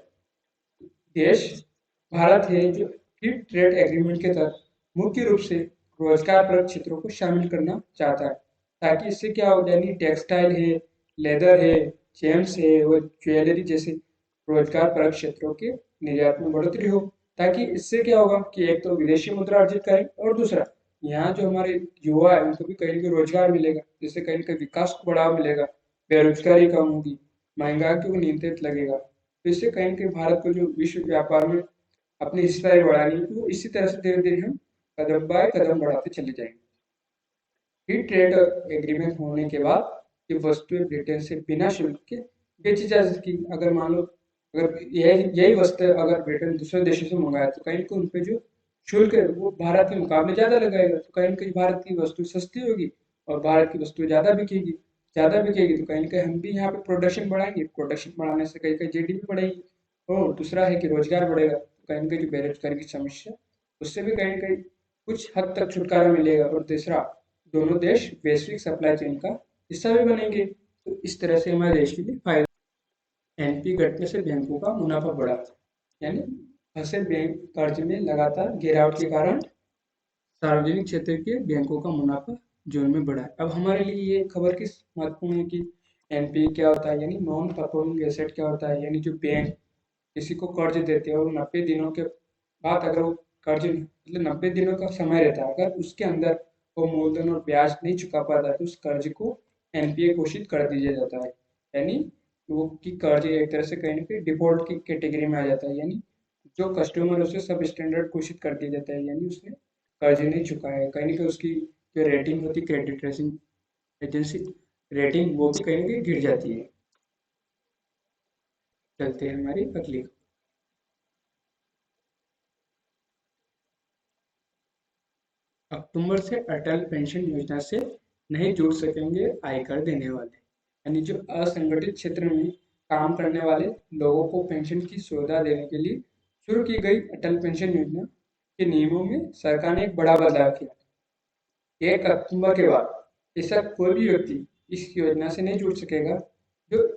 देश भारत है जो फ्री ट्रेड एग्रीमेंट के तहत मुख्य रूप से रोजगारपरक क्षेत्रों को शामिल करना चाहता है, ताकि इससे क्या हो, यानी टेक्सटाइल है, लेदर है, जेम्स है और ज्वेलरी जैसे रोजगारपरक क्षेत्रों के निर्यात में बढ़ोतरी हो। ताकि इससे क्या होगा कि एक तो विदेशी मुद्रा अर्जित करें और दूसरा यहाँ जो हमारे युवा है उनको भी कहीं ना कहीं रोजगार मिलेगा, जिससे कहीं ना कहीं विकास को बढ़ावा मिलेगा, बेरोजगारी कम होगी, महंगाई को नियंत्रित लगेगा। तो इससे कहीं ना कहीं भारत को जो विश्व व्यापार में अपनी हिस्सेदारी बढ़ानी है, तो इसी तरह से धीरे धीरे हम कदम बाय कदम बढ़ाते चले जाएंगे। फ्री ट्रेड एग्रीमेंट होने के बाद ये वस्तुएं ब्रिटेन से बिना शुल्क के बेची जा सकी। अगर मान लो अगर यही वस्तु अगर ब्रिटेन दूसरे देशों से मंगाया तो कहीं उन पे जो शुल्क है वो भारत के मुकाबले ज्यादा लगाएगा, तो कहीं भारत की वस्तु सस्ती होगी और भारत की वस्तु ज्यादा बिकेगी तो कहीं हम भी यहाँ पे प्रोडक्शन बढ़ाएंगे, प्रोडक्शन बढ़ाने से कहीं जीडीपी बढ़ेगी और दूसरा है कि रोजगार बढ़ेगा, तो कहीं जो बेरोजगारी की समस्या उससे भी कहीं कुछ हद तक छुटकारा मिलेगा और तीसरा दोनों देश वैश्विक सप्लाई चेन का हिस्सा भी बनेंगे। तो इस तरह से हमारे देश के लिए फायदा। एनपी घटने से बैंकों का मुनाफा बढ़ा, यानी फंसे बैंक कर्ज में लगातार गिरावट के कारण सार्वजनिक क्षेत्र के बैंकों का मुनाफा जून में बढ़ा। अब हमारे लिए ये खबर किस महत्वपूर्ण है कि एनपी क्या होता है, यानी नॉन परफॉर्मिंग एसेट क्या होता है, यानी जो बैंक किसी को कर्ज देते हैं और 90 दिनों के बाद अगर वो कर्ज मतलब 90 दिनों का समय रहता है, अगर उसके अंदर वो मूलधन और ब्याज नहीं चुका पाता है तो उस कर्ज को एनपीए घोषित कर दिया जाता है, यानी वो की कर्ज एक तरह से कहीं ना कहीं डिफॉल्ट की कैटेगरी में आ जाता है, यानी जो कस्टमर उसे सब स्टैंडर्ड घोषित कर दिया जाता है, यानी उसने कर्ज नहीं चुकाया है, कहीं ना कहीं उसकी जो रेटिंग होती है क्रेडिट रेटिंग एजेंसी रेटिंग वो भी कहीं ना कहीं गिर जाती है। चलते हैं हमारी अगली। अक्टूबर से अटल पेंशन योजना से नहीं जुड़ सकेंगे आयकर देने वाले, यानी जो असंगठित क्षेत्र में काम करने वाले लोगों को पेंशन की सुविधा देने के लिए शुरू की गई अटल पेंशन योजना के नियमों में सरकार ने एक बड़ा बदलाव किया। 1 अक्टूबर के बाद ऐसा कोई भी व्यक्ति इस योजना से नहीं जुड़ सकेगा जो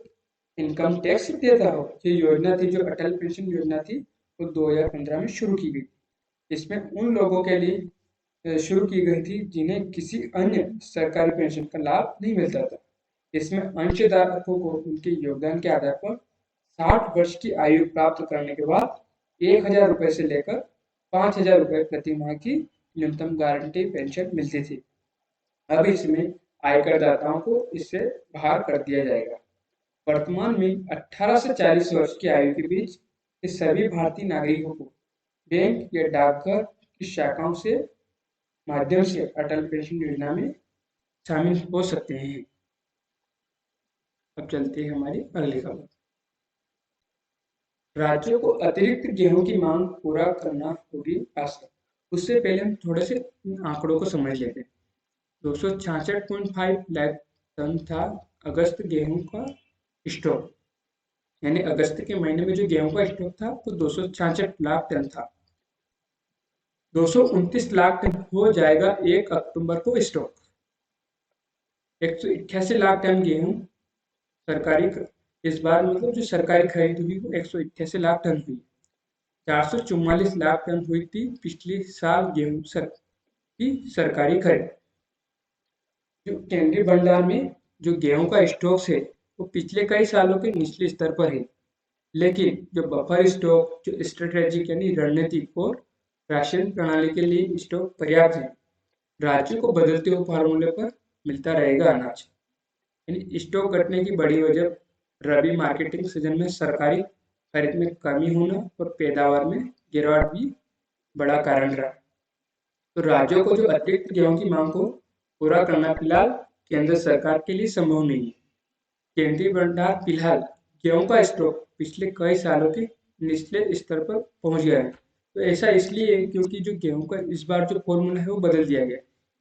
इनकम टैक्स देता हो। ये योजना थी जो अटल पेंशन योजना थी वो 2015 में शुरू की गई। इसमें उन लोगों के लिए शुरू की गई थी जिन्हें किसी अन्य सरकारी पेंशन का लाभ नहीं मिलता था। इसमें अंशधारकों को उनके योगदान के आधार पर 60 वर्ष की आयु प्राप्त करने के बाद 1,000 रुपए से लेकर 5,000 रुपए प्रति माह की न्यूनतम गारंटी पेंशन मिलती थी। अब इसमें आयकर दाताओं को इससे बाहर कर दिया जाएगा। वर्तमान में 18 से 40 वर्ष की आयु के बीच के सभी भारतीय नागरिकों को बैंक या डाकघर की शाखाओं से माध्यम से अटल पेंशन योजना में शामिल हो सकते हैं। अब चलते हैं हमारी अगली खबर। राज्यों को अतिरिक्त गेहूं की मांग पूरा करना होगी आसान। उससे पहले हम थोड़े से आंकड़ों को समझ लेते हैं। 266.5 लाख टन था अगस्त गेहूं का स्टॉक, यानी अगस्त के महीने में जो गेहूं का स्टॉक था वो 266 लाख टन था। 229 लाख टन हो जाएगा 1 अक्टूबर को स्टॉक। 188 लाख टन गेहूं सरकारी इस बार मतलब जो सरकारी खरीद हुई वो 188 लाख टन हुई। 444 लाख टन हुई थी पिछले साल गेहूं की सरकारी खरीद। जो केंद्रीय भंडार में जो गेहूं का स्टॉक है वो पिछले कई सालों के निचले स्तर पर है, लेकिन जो बफर स्टॉक जो स्ट्रेटेजिक यानी रणनीतिक और राशन प्रणाली के लिए स्टॉक पर्याप्त है। राज्यों को बदलते हुए फार्मूले पर मिलता रहेगा अनाज, यानी स्टॉक घटने की बड़ी वजह रबी मार्केटिंग सीजन में सरकारी खरीद में कमी होना और पैदावार में गिरावट भी बड़ा कारण रहा। तो राज्यों को जो अतिरिक्त गेहूं की मांग को पूरा करना फिलहाल केंद्र सरकार के लिए संभव नहीं है। केंद्रीय भंडार फिलहाल गेहूं का स्टॉक पिछले कई सालों के निचले स्तर पर पहुंच गया है। तो ऐसा इसलिए है क्योंकि जो गेहूं का इस बार जो फॉर्मूला है वो बदल दिया गया।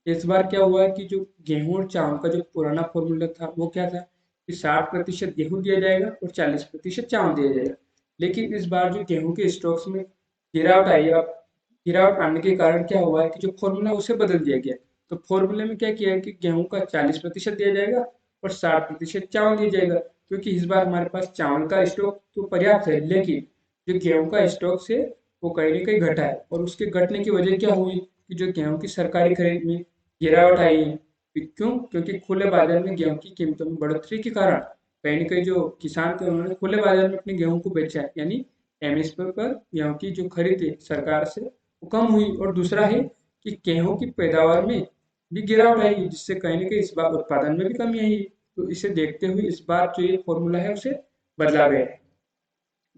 इस बार क्या हुआ है कि जो गेहूं और चावल का जो पुराना फॉर्मूला था वो क्या था कि 60% गेहूं दिया जाएगा और 40% चावल दिया जाएगा। लेकिन इस बार जो गेहूं के स्टॉक्स में गिरावट आई, अब गिरावट आने के कारण क्या हुआ है कि जो फॉर्मूला उसे बदल दिया गया। तो फॉर्मूले में क्या किया है कि गेहूं का 40% दिया जाएगा और 60% चावल दिया जाएगा, क्योंकि इस बार हमारे पास चावल का स्टॉक तो पर्याप्त है, लेकिन जो गेहूं का स्टॉक है वो कहीं ना कहीं घटा है। और उसके घटने की वजह क्या हुई कि जो गेहूं की सरकारी खरीद में गिरावट आई है। क्यों? क्योंकि खुले बाजार में गेहूं की कीमतों में बढ़ोतरी के कारण कहीं ना कहीं जो किसान थे उन्होंने खुले बाजार में अपने गेहूं को बेचा है, यानी एमएसपी पर गेहूं की जो खरीद है सरकार से वो कम हुई, और दूसरा है कि गेहूं की पैदावार में भी गिरावट आएगी, जिससे कहीं ना कहीं इस बार उत्पादन में भी कमी आई। तो इसे देखते हुए इस बार जो ये फॉर्मूला है उसे बदला गया है।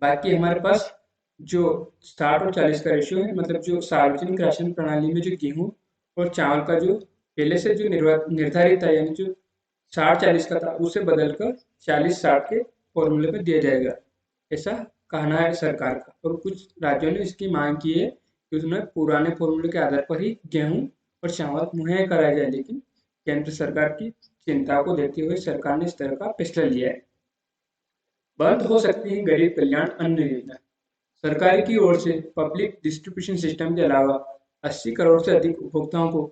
बाकी हमारे पास जो 60 और 40 का रेशियो है, मतलब जो सार्वजनिक राशन प्रणाली में जो गेहूं और चावल का जो पहले से जो निर्धारित था, यानी जो 60-40 का था, उसे बदलकर 40-60 के फॉर्मूले पर दिया जाएगा, ऐसा कहना है सरकार का। और कुछ राज्यों ने इसकी मांग की है कि उसमें पुराने फॉर्मूले के आधार पर ही गेहूं और चावल मुहैया कराया जाए, लेकिन केंद्र सरकार की चिंता को देखते हुए सरकार ने इस तरह का फैसला लिया है। बंद हो सकती है गरीब कल्याण अन्न योजना। सरकार की ओर से पब्लिक डिस्ट्रीब्यूशन सिस्टम के अलावा 80 करोड़ से अधिक उपभोक्ताओं को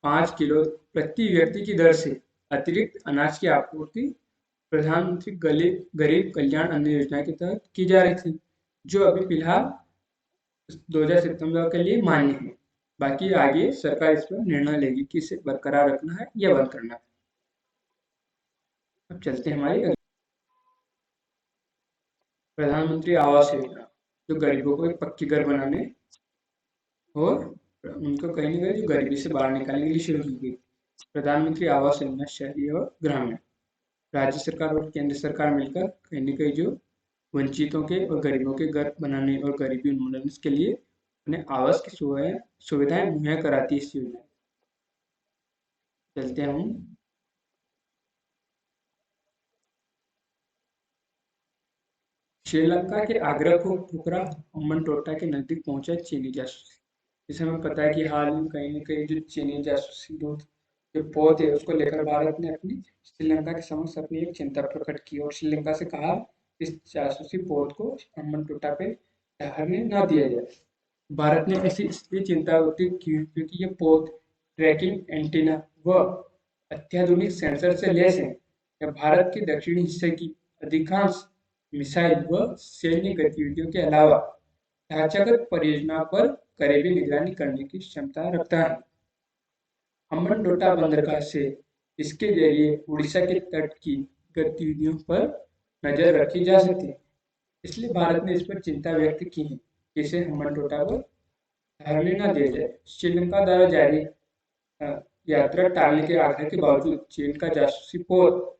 5 किलो प्रति व्यक्ति की दर से अतिरिक्त अनाज की आपूर्ति प्रधानमंत्री गरीब कल्याण अन्न योजना के तहत की जा रही थी, जो अभी फिलहाल 2000 सितंबर के लिए मान्य है। बाकी आगे सरकार इस पर निर्णय लेगी कि इसे बरकरार रखना है या बंद करना है। अब चलते हैं हमारी प्रधानमंत्री आवास योजना, जो गरीबों को एक पक्की घर बनाने और उनको कहीं ना कहीं जो गरीबी से बाहर निकालने के लिए शुरू की गई। प्रधानमंत्री आवास योजना शहरी और ग्रामीण, राज्य सरकार और केंद्र सरकार मिलकर कहीं ना कहीं जो वंचितों के और गरीबों के घर बनाने और गरीबी उन्मूलन के लिए उन्हें आवास की सुविधाएं मुहैया कराती है इस योजना। चलते हैं हम श्रीलंका के आगरा को ठुकरा हम्बनटोटा के नजदीक पहुंचा चीनी जासूस। जैसे हमें पता है कि हाल में कहीं न कहीं जो चीनी जासूसी जो पौध है उसको लेकर भारत ने अपनी श्रीलंका के समक्ष अपनी एक चिंता प्रकट की और श्रीलंका से कहा इस जासूसी पौध को हम्बनटोटा पे ठहरने न दिया जाए। भारत ने ऐसी इसलिए चिंता व्यक्त की क्योंकि ये पौध ट्रैकिंग एंटीना व अत्याधुनिक सेंसर से लैस है। यह भारत के दक्षिणी हिस्से की अधिकांश मिसाइल व सैन्य गतिविधियों के अलावा ढांचागत परियोजना पर करीबी निगरानी करने की क्षमता रखता है। हम्बनटोटा बंदरगाह से इसके जरिए उड़ीसा के तट की गतिविधियों पर नजर रखी जा सकती है। इसलिए भारत ने इस पर चिंता व्यक्त की है कि इसे हम्बनटोटा पर ठहरने न दिया जाए। श्रीलंका द्वारा जारी यात्रा टालने के आग्रह के बावजूद चीन का जासूसी पोत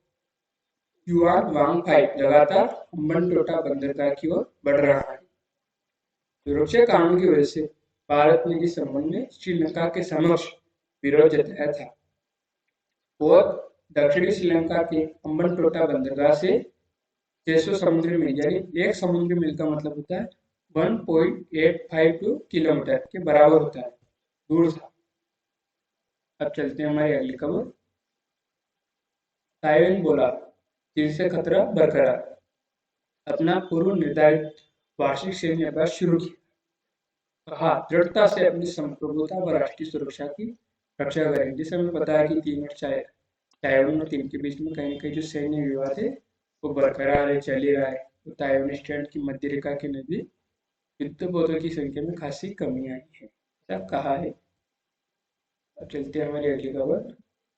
युआन वांग फाइव लगातार हम्बनटोटा बंदरगाह की ओर बढ़ रहा है। सुरक्षा कारणों की वजह से भारत ने इस संबंध में श्रीलंका के समक्ष विरोध जताया था और दक्षिणी श्रीलंका के हम्बनटोटा बंदरगाह से 600 समुद्री मील, यानी एक समुद्री मील का मतलब होता है 1.852 किलोमीटर के बराबर होता है, दूर था। अब चलते हैं हमारी अगली खबर। ताइवान बोला चीन से खतरा बरकरार, अपना पूर्व निर्धारित वार्षिक सैन्य अभ्यास शुरू किया। कहा दृढ़ता से अपनी संप्रभुता व राष्ट्रीय सुरक्षा की रक्षा करेंगे। जैसे हमें पता है कि तीन और ताइवान और चीन के बीच में कहीं ना कहीं जो सैन्य विवाद है वो बरकरार है, चल ही रहा है। तो ताइवान स्ट्रेट की मध्य रेखा के नजदीक युद्धपोतों की संख्या में खासी कमी आई है, ऐसा कहा है। अब चलते हैं हमारी अगली खबर।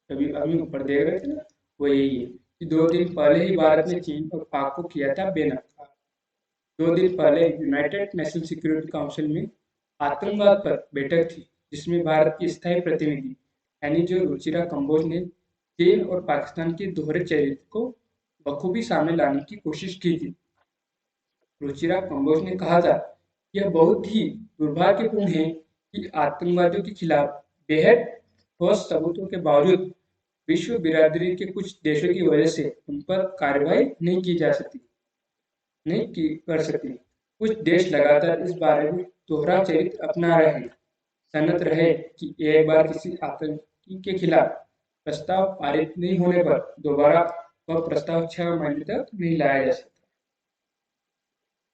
अभी अभी ऊपर देख रहे थे ना, वो यही है कि 2 दिन पहले ही भारत ने चीन और पाक को किया था बेनकाब। 2 दिन पहले यूनाइटेड नेशन सिक्योरिटी काउंसिल में आतंकवाद पर बैठक थी, जिसमें भारत की स्थायी प्रतिनिधि यानी जो रुचिरा कंबोज ने चीन और पाकिस्तान के दोहरे चरित्र को बखूबी सामने लाने की कोशिश की थी। रुचिरा कंबोज ने कहा था यह बहुत ही दुर्भाग्यपूर्ण है कि आतंकवादियों के खिलाफ बेहद ठोस सबूतों के बावजूद विश्व बिरादरी के कुछ देशों की वजह से उन पर कार्रवाई नहीं की जा सकती नहीं की कर सकती। कुछ देश लगातार इस बारे में दोहरा चरित्र अपना रहे हैं, सनत रहे कि एक बार किसी आतंकी के खिलाफ प्रस्ताव पारित नहीं होने पर दोबारा वह प्रस्ताव 6 महीने तक नहीं लाया जा सकता।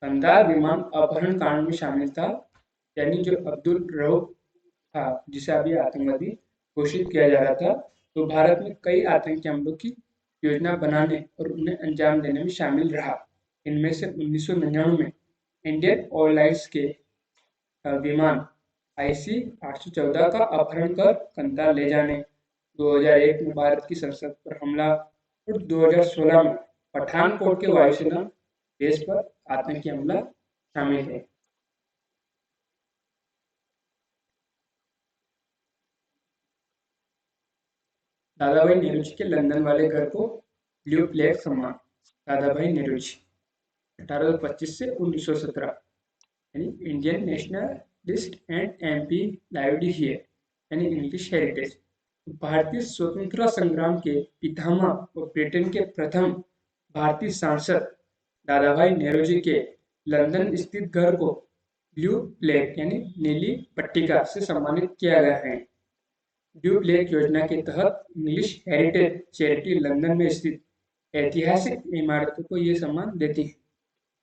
कंधार विमान अपहरण कांड में शामिल था, यानी जो अब्दुल रऊफ था जिसे अभी आतंकवादी घोषित किया जा रहा था, तो भारत में कई आतंकी हमलों की योजना बनाने और उन्हें अंजाम देने में शामिल रहा। इनमें से 1999 में इंडियन एयरलाइंस के विमान IC-814 का अपहरण कर कंधार ले जाने, 2001 में भारत की संसद पर हमला और 2016 में पठानकोट के वायुसेना बेस पर आतंकी हमला शामिल है। दादा भाई नेहरू के लंदन वाले घर को ब्लू प्लेग सम्मान। दादा भाई नेहरू 1825 से 1917 यानी Indian nationalist and MP lived here यानी इंग्लिश हेरिटेज। भारतीय स्वतंत्रता संग्राम के पितामह और ब्रिटेन के प्रथम भारतीय सांसद दादा भाई नेहरू जी के लंदन स्थित घर को ब्लू प्लेग यानी नीली पट्टिका से सम्मानित किया गया है। ब्लू प्लेग योजना के तहत इंग्लिश हेरिटेज चैरिटी लंदन में स्थित ऐतिहासिक इमारतों को ये सम्मान देती है।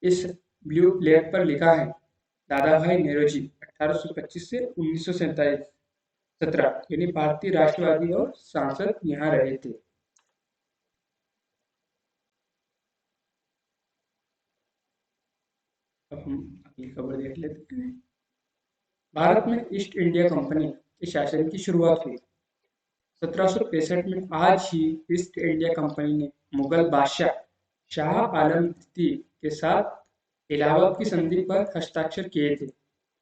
इस ब्लू प्लेग पर लिखा है दादा भाई नेहरू जी 1825 से 1917 यानी भारतीय राष्ट्रवादी और सांसद यहाँ रहे थे। अब हम अगली खबर देख लेते हैं। भारत में ईस्ट इंडिया कंपनी के शासन की शुरुआत हुई 1765 में। आज ही ईस्ट इंडिया कंपनी ने मुगल बादशाह शाह आलम द्वितीय के साथ इलाहाबाद की संधि पर हस्ताक्षर किए थे।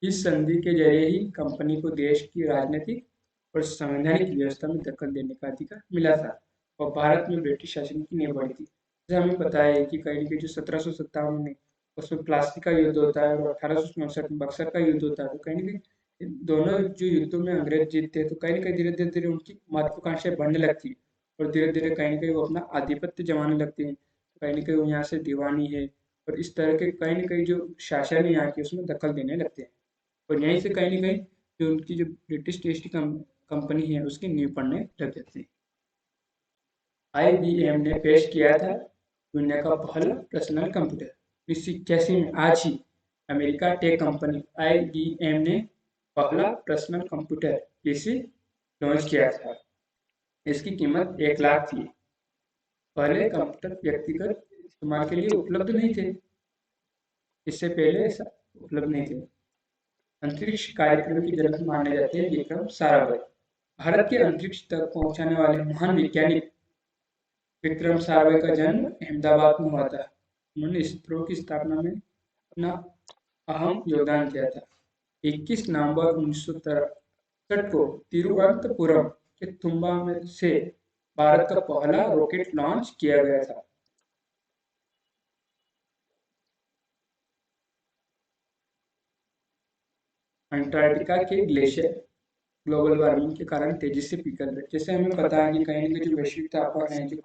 इस संधि के जरिए ही कंपनी को देश की राजनीतिक और संवैधानिक व्यवस्था में दखल देने का अधिकार मिला था और भारत में ब्रिटिश शासन की नींव पड़ी थी। जैसे हमें पता है कि कहीं जो 1757 में उसमें प्लासी का युद्ध होता है और 1864 में बक्सर का युद्ध होता है, तो कहीं ना कहीं दोनों जो युद्धों में अंग्रेज जीतते हैं तो कहीं ना कहीं धीरे धीरे धीरे उनकी महत्वाकांक्षाएं बढ़ने लगती है और धीरे धीरे कहीं ना कहीं वो अपना आधिपत्य जमाने लगते हैं। कहीं ना कहीं वो यहाँ से दीवानी है और इस तरह के कहीं ना कहीं जो शासन है यहाँ की उसमें दखल देने लगते हैं और यहीं से कहीं ना कहीं जो उनकी जो ब्रिटिश ईस्ट कंपनी है उसकी नींव पड़ने लग जाती है। IBM ने पेश किया था दुनिया का पहला पर्सनल कंप्यूटर 1981 में। आज ही अमेरिका टेक कंपनी IBM ने पहला पर्सनल कंप्यूटर पीसी लॉन्च किया था। इसकी कीमत 1 लाख थी। पहले कंप्यूटर व्यक्तिगत इस्तेमाल के लिए उपलब्ध नहीं थे, इससे पहले ऐसा उपलब्ध नहीं थे। अंतरिक्ष कार्यक्रम की जनक माने जाते हैं विक्रम साराभाई। भारत के अंतरिक्ष तक पहुंचाने वाले महान वैज्ञानिक विक्रम साराभाई का जन्म अहमदाबाद में हुआ था। उन्होंने इसरो की स्थापना में अपना अहम योगदान दिया था। 21 नवंबर 1963 को तिरुवनंतपुरम के तुम्बा में से भारत का पहला रॉकेट लॉन्च किया गया था। अंटार्कटिका के ग्लेशियर ग्लोबल वार्मिंग के कारण तेजी से पिघल रहे। जैसे हमें पता है कि कहीं ना कहीं जो वैश्विक तापमान है, जो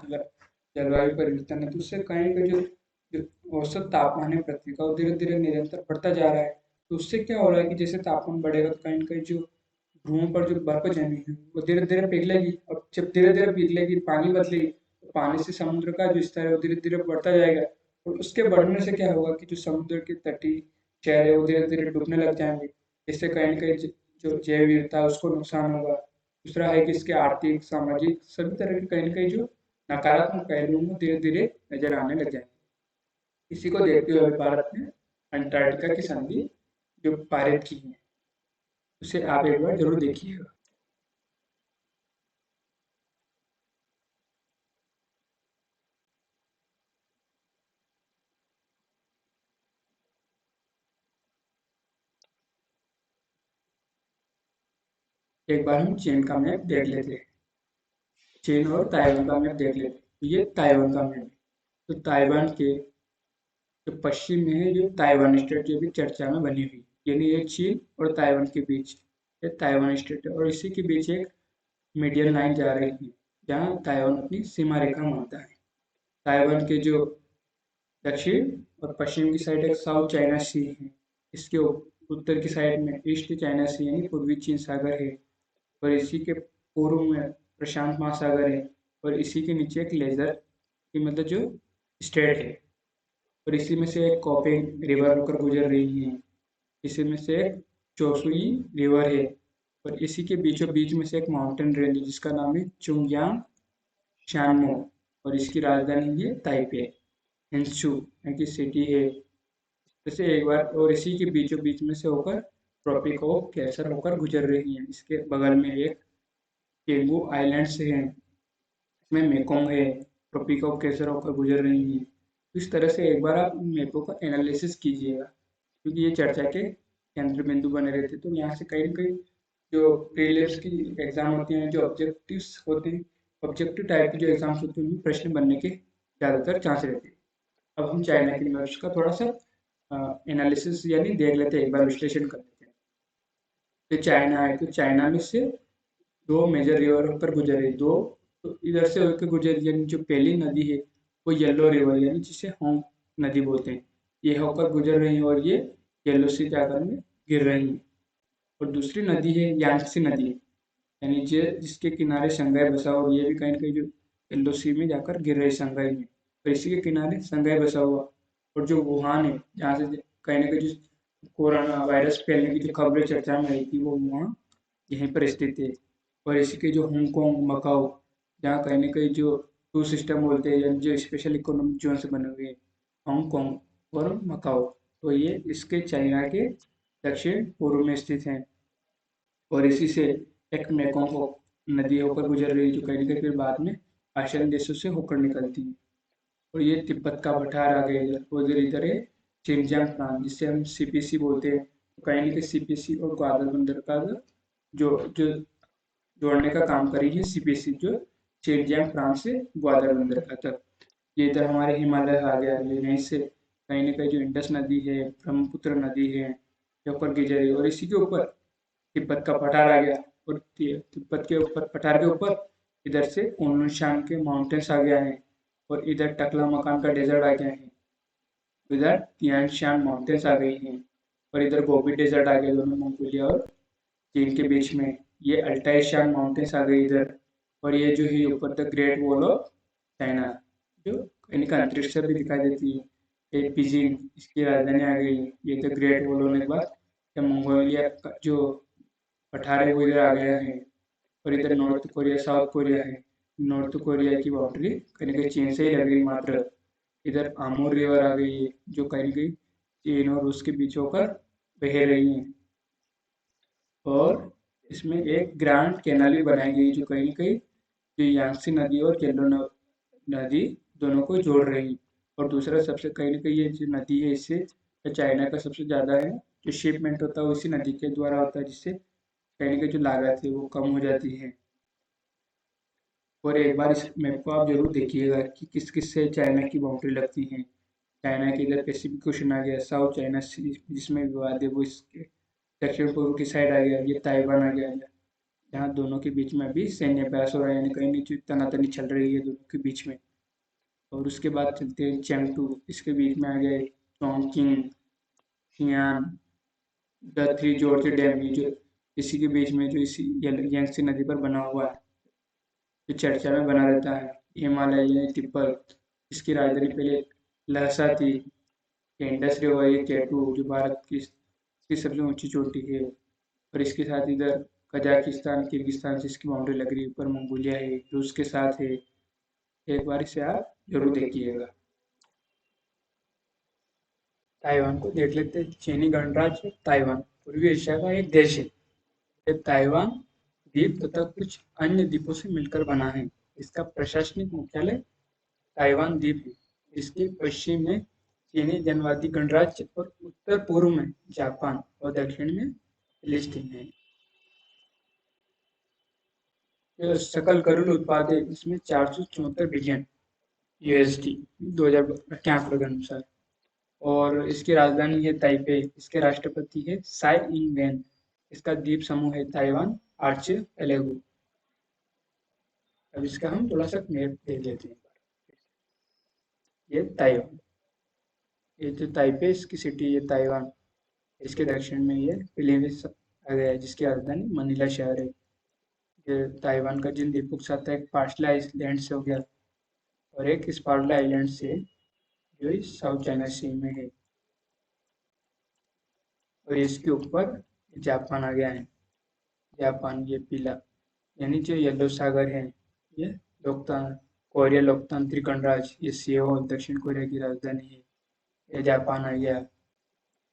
जलवायु परिवर्तन है, तो उससे कहीं का जो औसत तापमान है पृथ्वी का वो धीरे धीरे निरंतर बढ़ता जा रहा है। तो उससे क्या हो रहा है कि जैसे तापमान बढ़ेगा तो कहीं ना कहीं जो ध्रुवों पर जो बर्फ जमी है वो धीरे धीरे पिघलेगी और जब धीरे धीरे पिघलेगी पानी बदलेगी तो पानी से समुद्र का जो स्तर है वो धीरे धीरे बढ़ता जाएगा और उसके बढ़ने से क्या होगा कि जो समुद्र के तटीय शहर है वो धीरे धीरे डूबने लग जाएंगे। इससे कहीं न कहीं जो जैव विविधता है उसको नुकसान होगा। दूसरा है कि इसके आर्थिक, सामाजिक सभी तरह के कहीं न कहीं जो नकारात्मक पहलू हैं वो धीरे-धीरे नज़र आने लग जाएँगे। इसी को देखते हुए भारत ने अंटार्कटिका की संधि जो पारित की है, उसे आप एक बार ज़रूर देखिएगा। एक बार हम चीन का मैप देख लेते हैं। चीन और ताइवान का मैप देख लेते हैं। तो ये ताइवान का मैप है। तो ताइवान के जो पश्चिम में है जो ताइवान स्टेट जो भी चर्चा में बनी हुई, यानी ये चीन और ताइवान के बीच ये ताइवान स्टेट है और इसी के बीच एक मीडियन लाइन जा रही है जहाँ ताइवान अपनी सीमा रेखा मानता है। ताइवान के जो दक्षिण और पश्चिम की साइड एक साउथ चाइना सी है। इसके उत्तर की साइड में ईस्ट चाइना सी यानी पूर्वी चीन सागर है और इसी के पूर्व में प्रशांत महासागर है और इसी के नीचे एक लेजर की मतलब जो स्टेट है और इसी में से एक कॉपिंग रिवर होकर गुजर रही है। इसी में से एक चोसुई रिवर है और इसी के बीचों बीच में से एक माउंटेन रेंज है जिसका नाम है चुंगयांग शानमो और इसकी राजधानी है ताइपे। हिंसू यहाँ की सिटी है। जैसे एक बार और इसी के बीचों बीच में से होकर ट्रॉपिक ऑफ कैंसर होकर गुजर रही है। इसके बगल में एक केंगू आइलैंड्स है, इसमें मेकोंग है, ट्रॉपिक ऑफ कैंसर होकर गुजर रही है। इस तरह से एक बार आप मैपों का एनालिसिस कीजिएगा। क्योंकि ये चर्चा के केंद्र बिंदु बने रहते। तो यहाँ से कहीं न कहीं जो प्रीलिम्स की एग्जाम होती हैं, जो ऑब्जेक्टिव्स होते हैं, ऑब्जेक्टिव टाइप के जो एग्जाम्स होते हैं, उनमें प्रश्न बनने के ज़्यादातर चांस रहते हैं। अब हम चाइना की मैप्स का थोड़ा सा एनालिसिस यानी देख लेते हैं, एक बार विश्लेषण कर लेते हैं। तो चाइना है, तो चाइना में से दो मेजर रिवर होकर गुजर रही, दो तो इधर से होकर गुजर रही, यानी जो पहली नदी है वो येलो रिवर यानी जिसे होंग नदी बोलते हैं, ये होकर गुजर रही है और ये येलो सी जाकर में गिर रही है। और दूसरी नदी है यांगसी नदी, यानी जिसके किनारे शंघाई बसा हुआ, ये भी कहीं ना कहीं जो येलो सी में जाकर गिर रही शंघाई में, और इसी के किनारे शंघाई बसा हुआ। और जो वुहान है, जहाँ से कहीं ना कहीं जो कोरोना वायरस फैलने की जो खबरें चर्चा में आई थी, वो वहाँ यहीं पर स्थित है। और इसी के जो हांगकांग, मकाओ, जहाँ कहीं न कहीं जो टू सिस्टम बोलते हैं, यानी जो स्पेशल इकोनॉमिक जोन से बने हुए हैं, हांगकांग और मकाओ, तो ये इसके चाइना के दक्षिण पूर्व में स्थित हैं। और इसी से एक मेकोंग नदी होकर गुजर रही है, जो कहीं न कहीं फिर बाद में आसियान देशों से होकर निकलती है। और ये तिब्बत का पठार आ गया इधर, और इधर है शिनजियांग प्रांत, जिसे हम सीपीसी बोलते हैं। तो कहीं न कहीं सीपीसी और ग्वादर बंदर का जो जो जोड़ने का काम करेगी सीपीसी, जो शेरजियांग फ्रांस से ग्वादर बंदर का तक। ये इधर हमारे हिमालय आ गया, ये यहीं से कहीं ना कहीं जो इंडस नदी है, ब्रह्मपुत्र नदी है, ये ऊपर गिर रही है। और इसी के ऊपर तिब्बत का पठार आ गया, और तिब्बत के ऊपर, पठार के ऊपर इधर से उनशान के माउंटेन्स आ गया है, और इधर टकला मकान का डेजर्ट आ गया है, इधर तियानशान माउंटेन्स आ गई हैं, और इधर गोबी डेजर्ट आ गया, दोनों मंगोलिया और चीन के बीच में। ये अल्टाई शान माउंटेन्स आ गई इधर। और ये जो है ऊपर the great wall of China, जो इनका अंतरिक्ष से भी दिखाई देती है। ये बीजिंग, इसकी राजधानी आ गई। ये द ग्रेट वॉल होने के बाद ये मंगोलिया का जो पठार है वो इधर आ गया है। और इधर नॉर्थ कोरिया, साउथ कोरिया है। नॉर्थ कोरिया की बाउंड्री कहीं ना कहीं चीन से ही लग रही मात्र। इधर आमूर रिवर आ गई है, जो कहीं ना कहीं चीन और रूस के बीच होकर बह रही है। और इसमें एक ग्रैंड कैनाल भी बनाई गई, जो कहीं न कहीं जो यांगत्से नदी और येलो नदी दोनों को जोड़ रही है। और दूसरा सबसे कहीं न कहीं ये जो नदी है, इससे चाइना का सबसे ज़्यादा है जो शिपमेंट होता है, वो इसी नदी के द्वारा होता है, जिससे कहीं न कहीं जो लागत है वो कम हो जाती है। और एक बार इस मैप को आप जरूर देखिएगा कि किस किस से चाइना की बाउंड्री लगती है। चाइना के इधर पैसिफिक ओशन आ गया, साउथ चाइना सी जिसमें विवाद है वो इसके दक्षिण पूर्व की साइड आ गया, ये ताइवान आ गया, जहाँ दोनों के बीच में अभी सैन्य अभ्यास हो रहा है, यानी कहीं नीचे तनातनी चल रही है दोनों के बीच में। और उसके बाद चलते हैं चैंगटू, इसके बीच में आ गए Chongqing, Xi'an, the three Gorges dam, ये जो इसी के बीच में जो इसी यांगत्से नदी पर बना हुआ है, जो चर्चा में बना रहता है। हिमालय यानी तिब्बत, इसकी राजधानी पहले लहसा थी। ये इंडस रिवर, ये केटू जो भारत की सबसे ऊंची चोटी है। और इसके साथ इधर कजाकिस्तान, किर्गिस्तान से इसकी बाउंड्री लग रही है। ऊपर मंगोलिया है, रूस के साथ है। एक बार इसे आप जरूर देखिएगा। ताइवान को देख लेते हैं। चीनी गणराज्य ताइवान पूर्वी एशिया का एक देश है। ये ताइवान द्वीप तथा कुछ अन्य द्वीपों से मिलकर बना है। इसका प्रशासनिक मुख्यालय ताइवान द्वीप है। इसके पश्चिम में चीनी जनवादी गणराज्य और उत्तर पूर्व में जापान और दक्षिण में फिलिस्तीन है। सकल घरेलू उत्पाद है इसमें 474 बिलियन यूएसडी 2000 के आंकड़ों के अनुसार। और इसकी राजधानी है ताइपे। इसके राष्ट्रपति है साई इंग वेन। इसका द्वीप समूह है ताइवान आर्चिपेलागो। अब इसका हम थोड़ा सा मैप देख लेते हैं। ये ताइवान, ये जो ताइपे इसकी सिटी है ताइवान, इसके दक्षिण में ये फिलीपींस आ गया है, जिसकी राजधानी मनीला शहर है। ये ताइवान का जिन द्वीपों के साथ एक पार्सले आइलैंड से हो गया, और एक स्पार्ले आइलैंड से, जो इस साउथ चाइना सी में है। और इसके ऊपर जापान आ गया है। जापान ये पीला, यानी जो येलो सागर है, ये कोरिया लोकतांत्रिक गणराज्य, ये सियोल दक्षिण कोरिया की राजधानी है। ये जापान आ गया।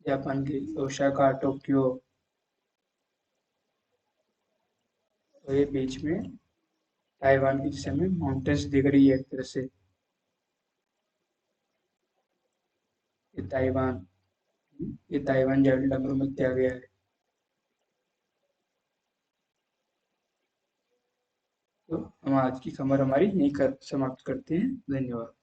जापान की ओसाका, टोक्यो, और ये बीच में ताइवान की, जिसे हमें माउंटेन्स दिख रही है एक तरह से। ये ताइवान, ये ताइवान जाइंट डमरू में किया गया है। तो हम आज की खबर हमारी यहीं समाप्त करते हैं। धन्यवाद।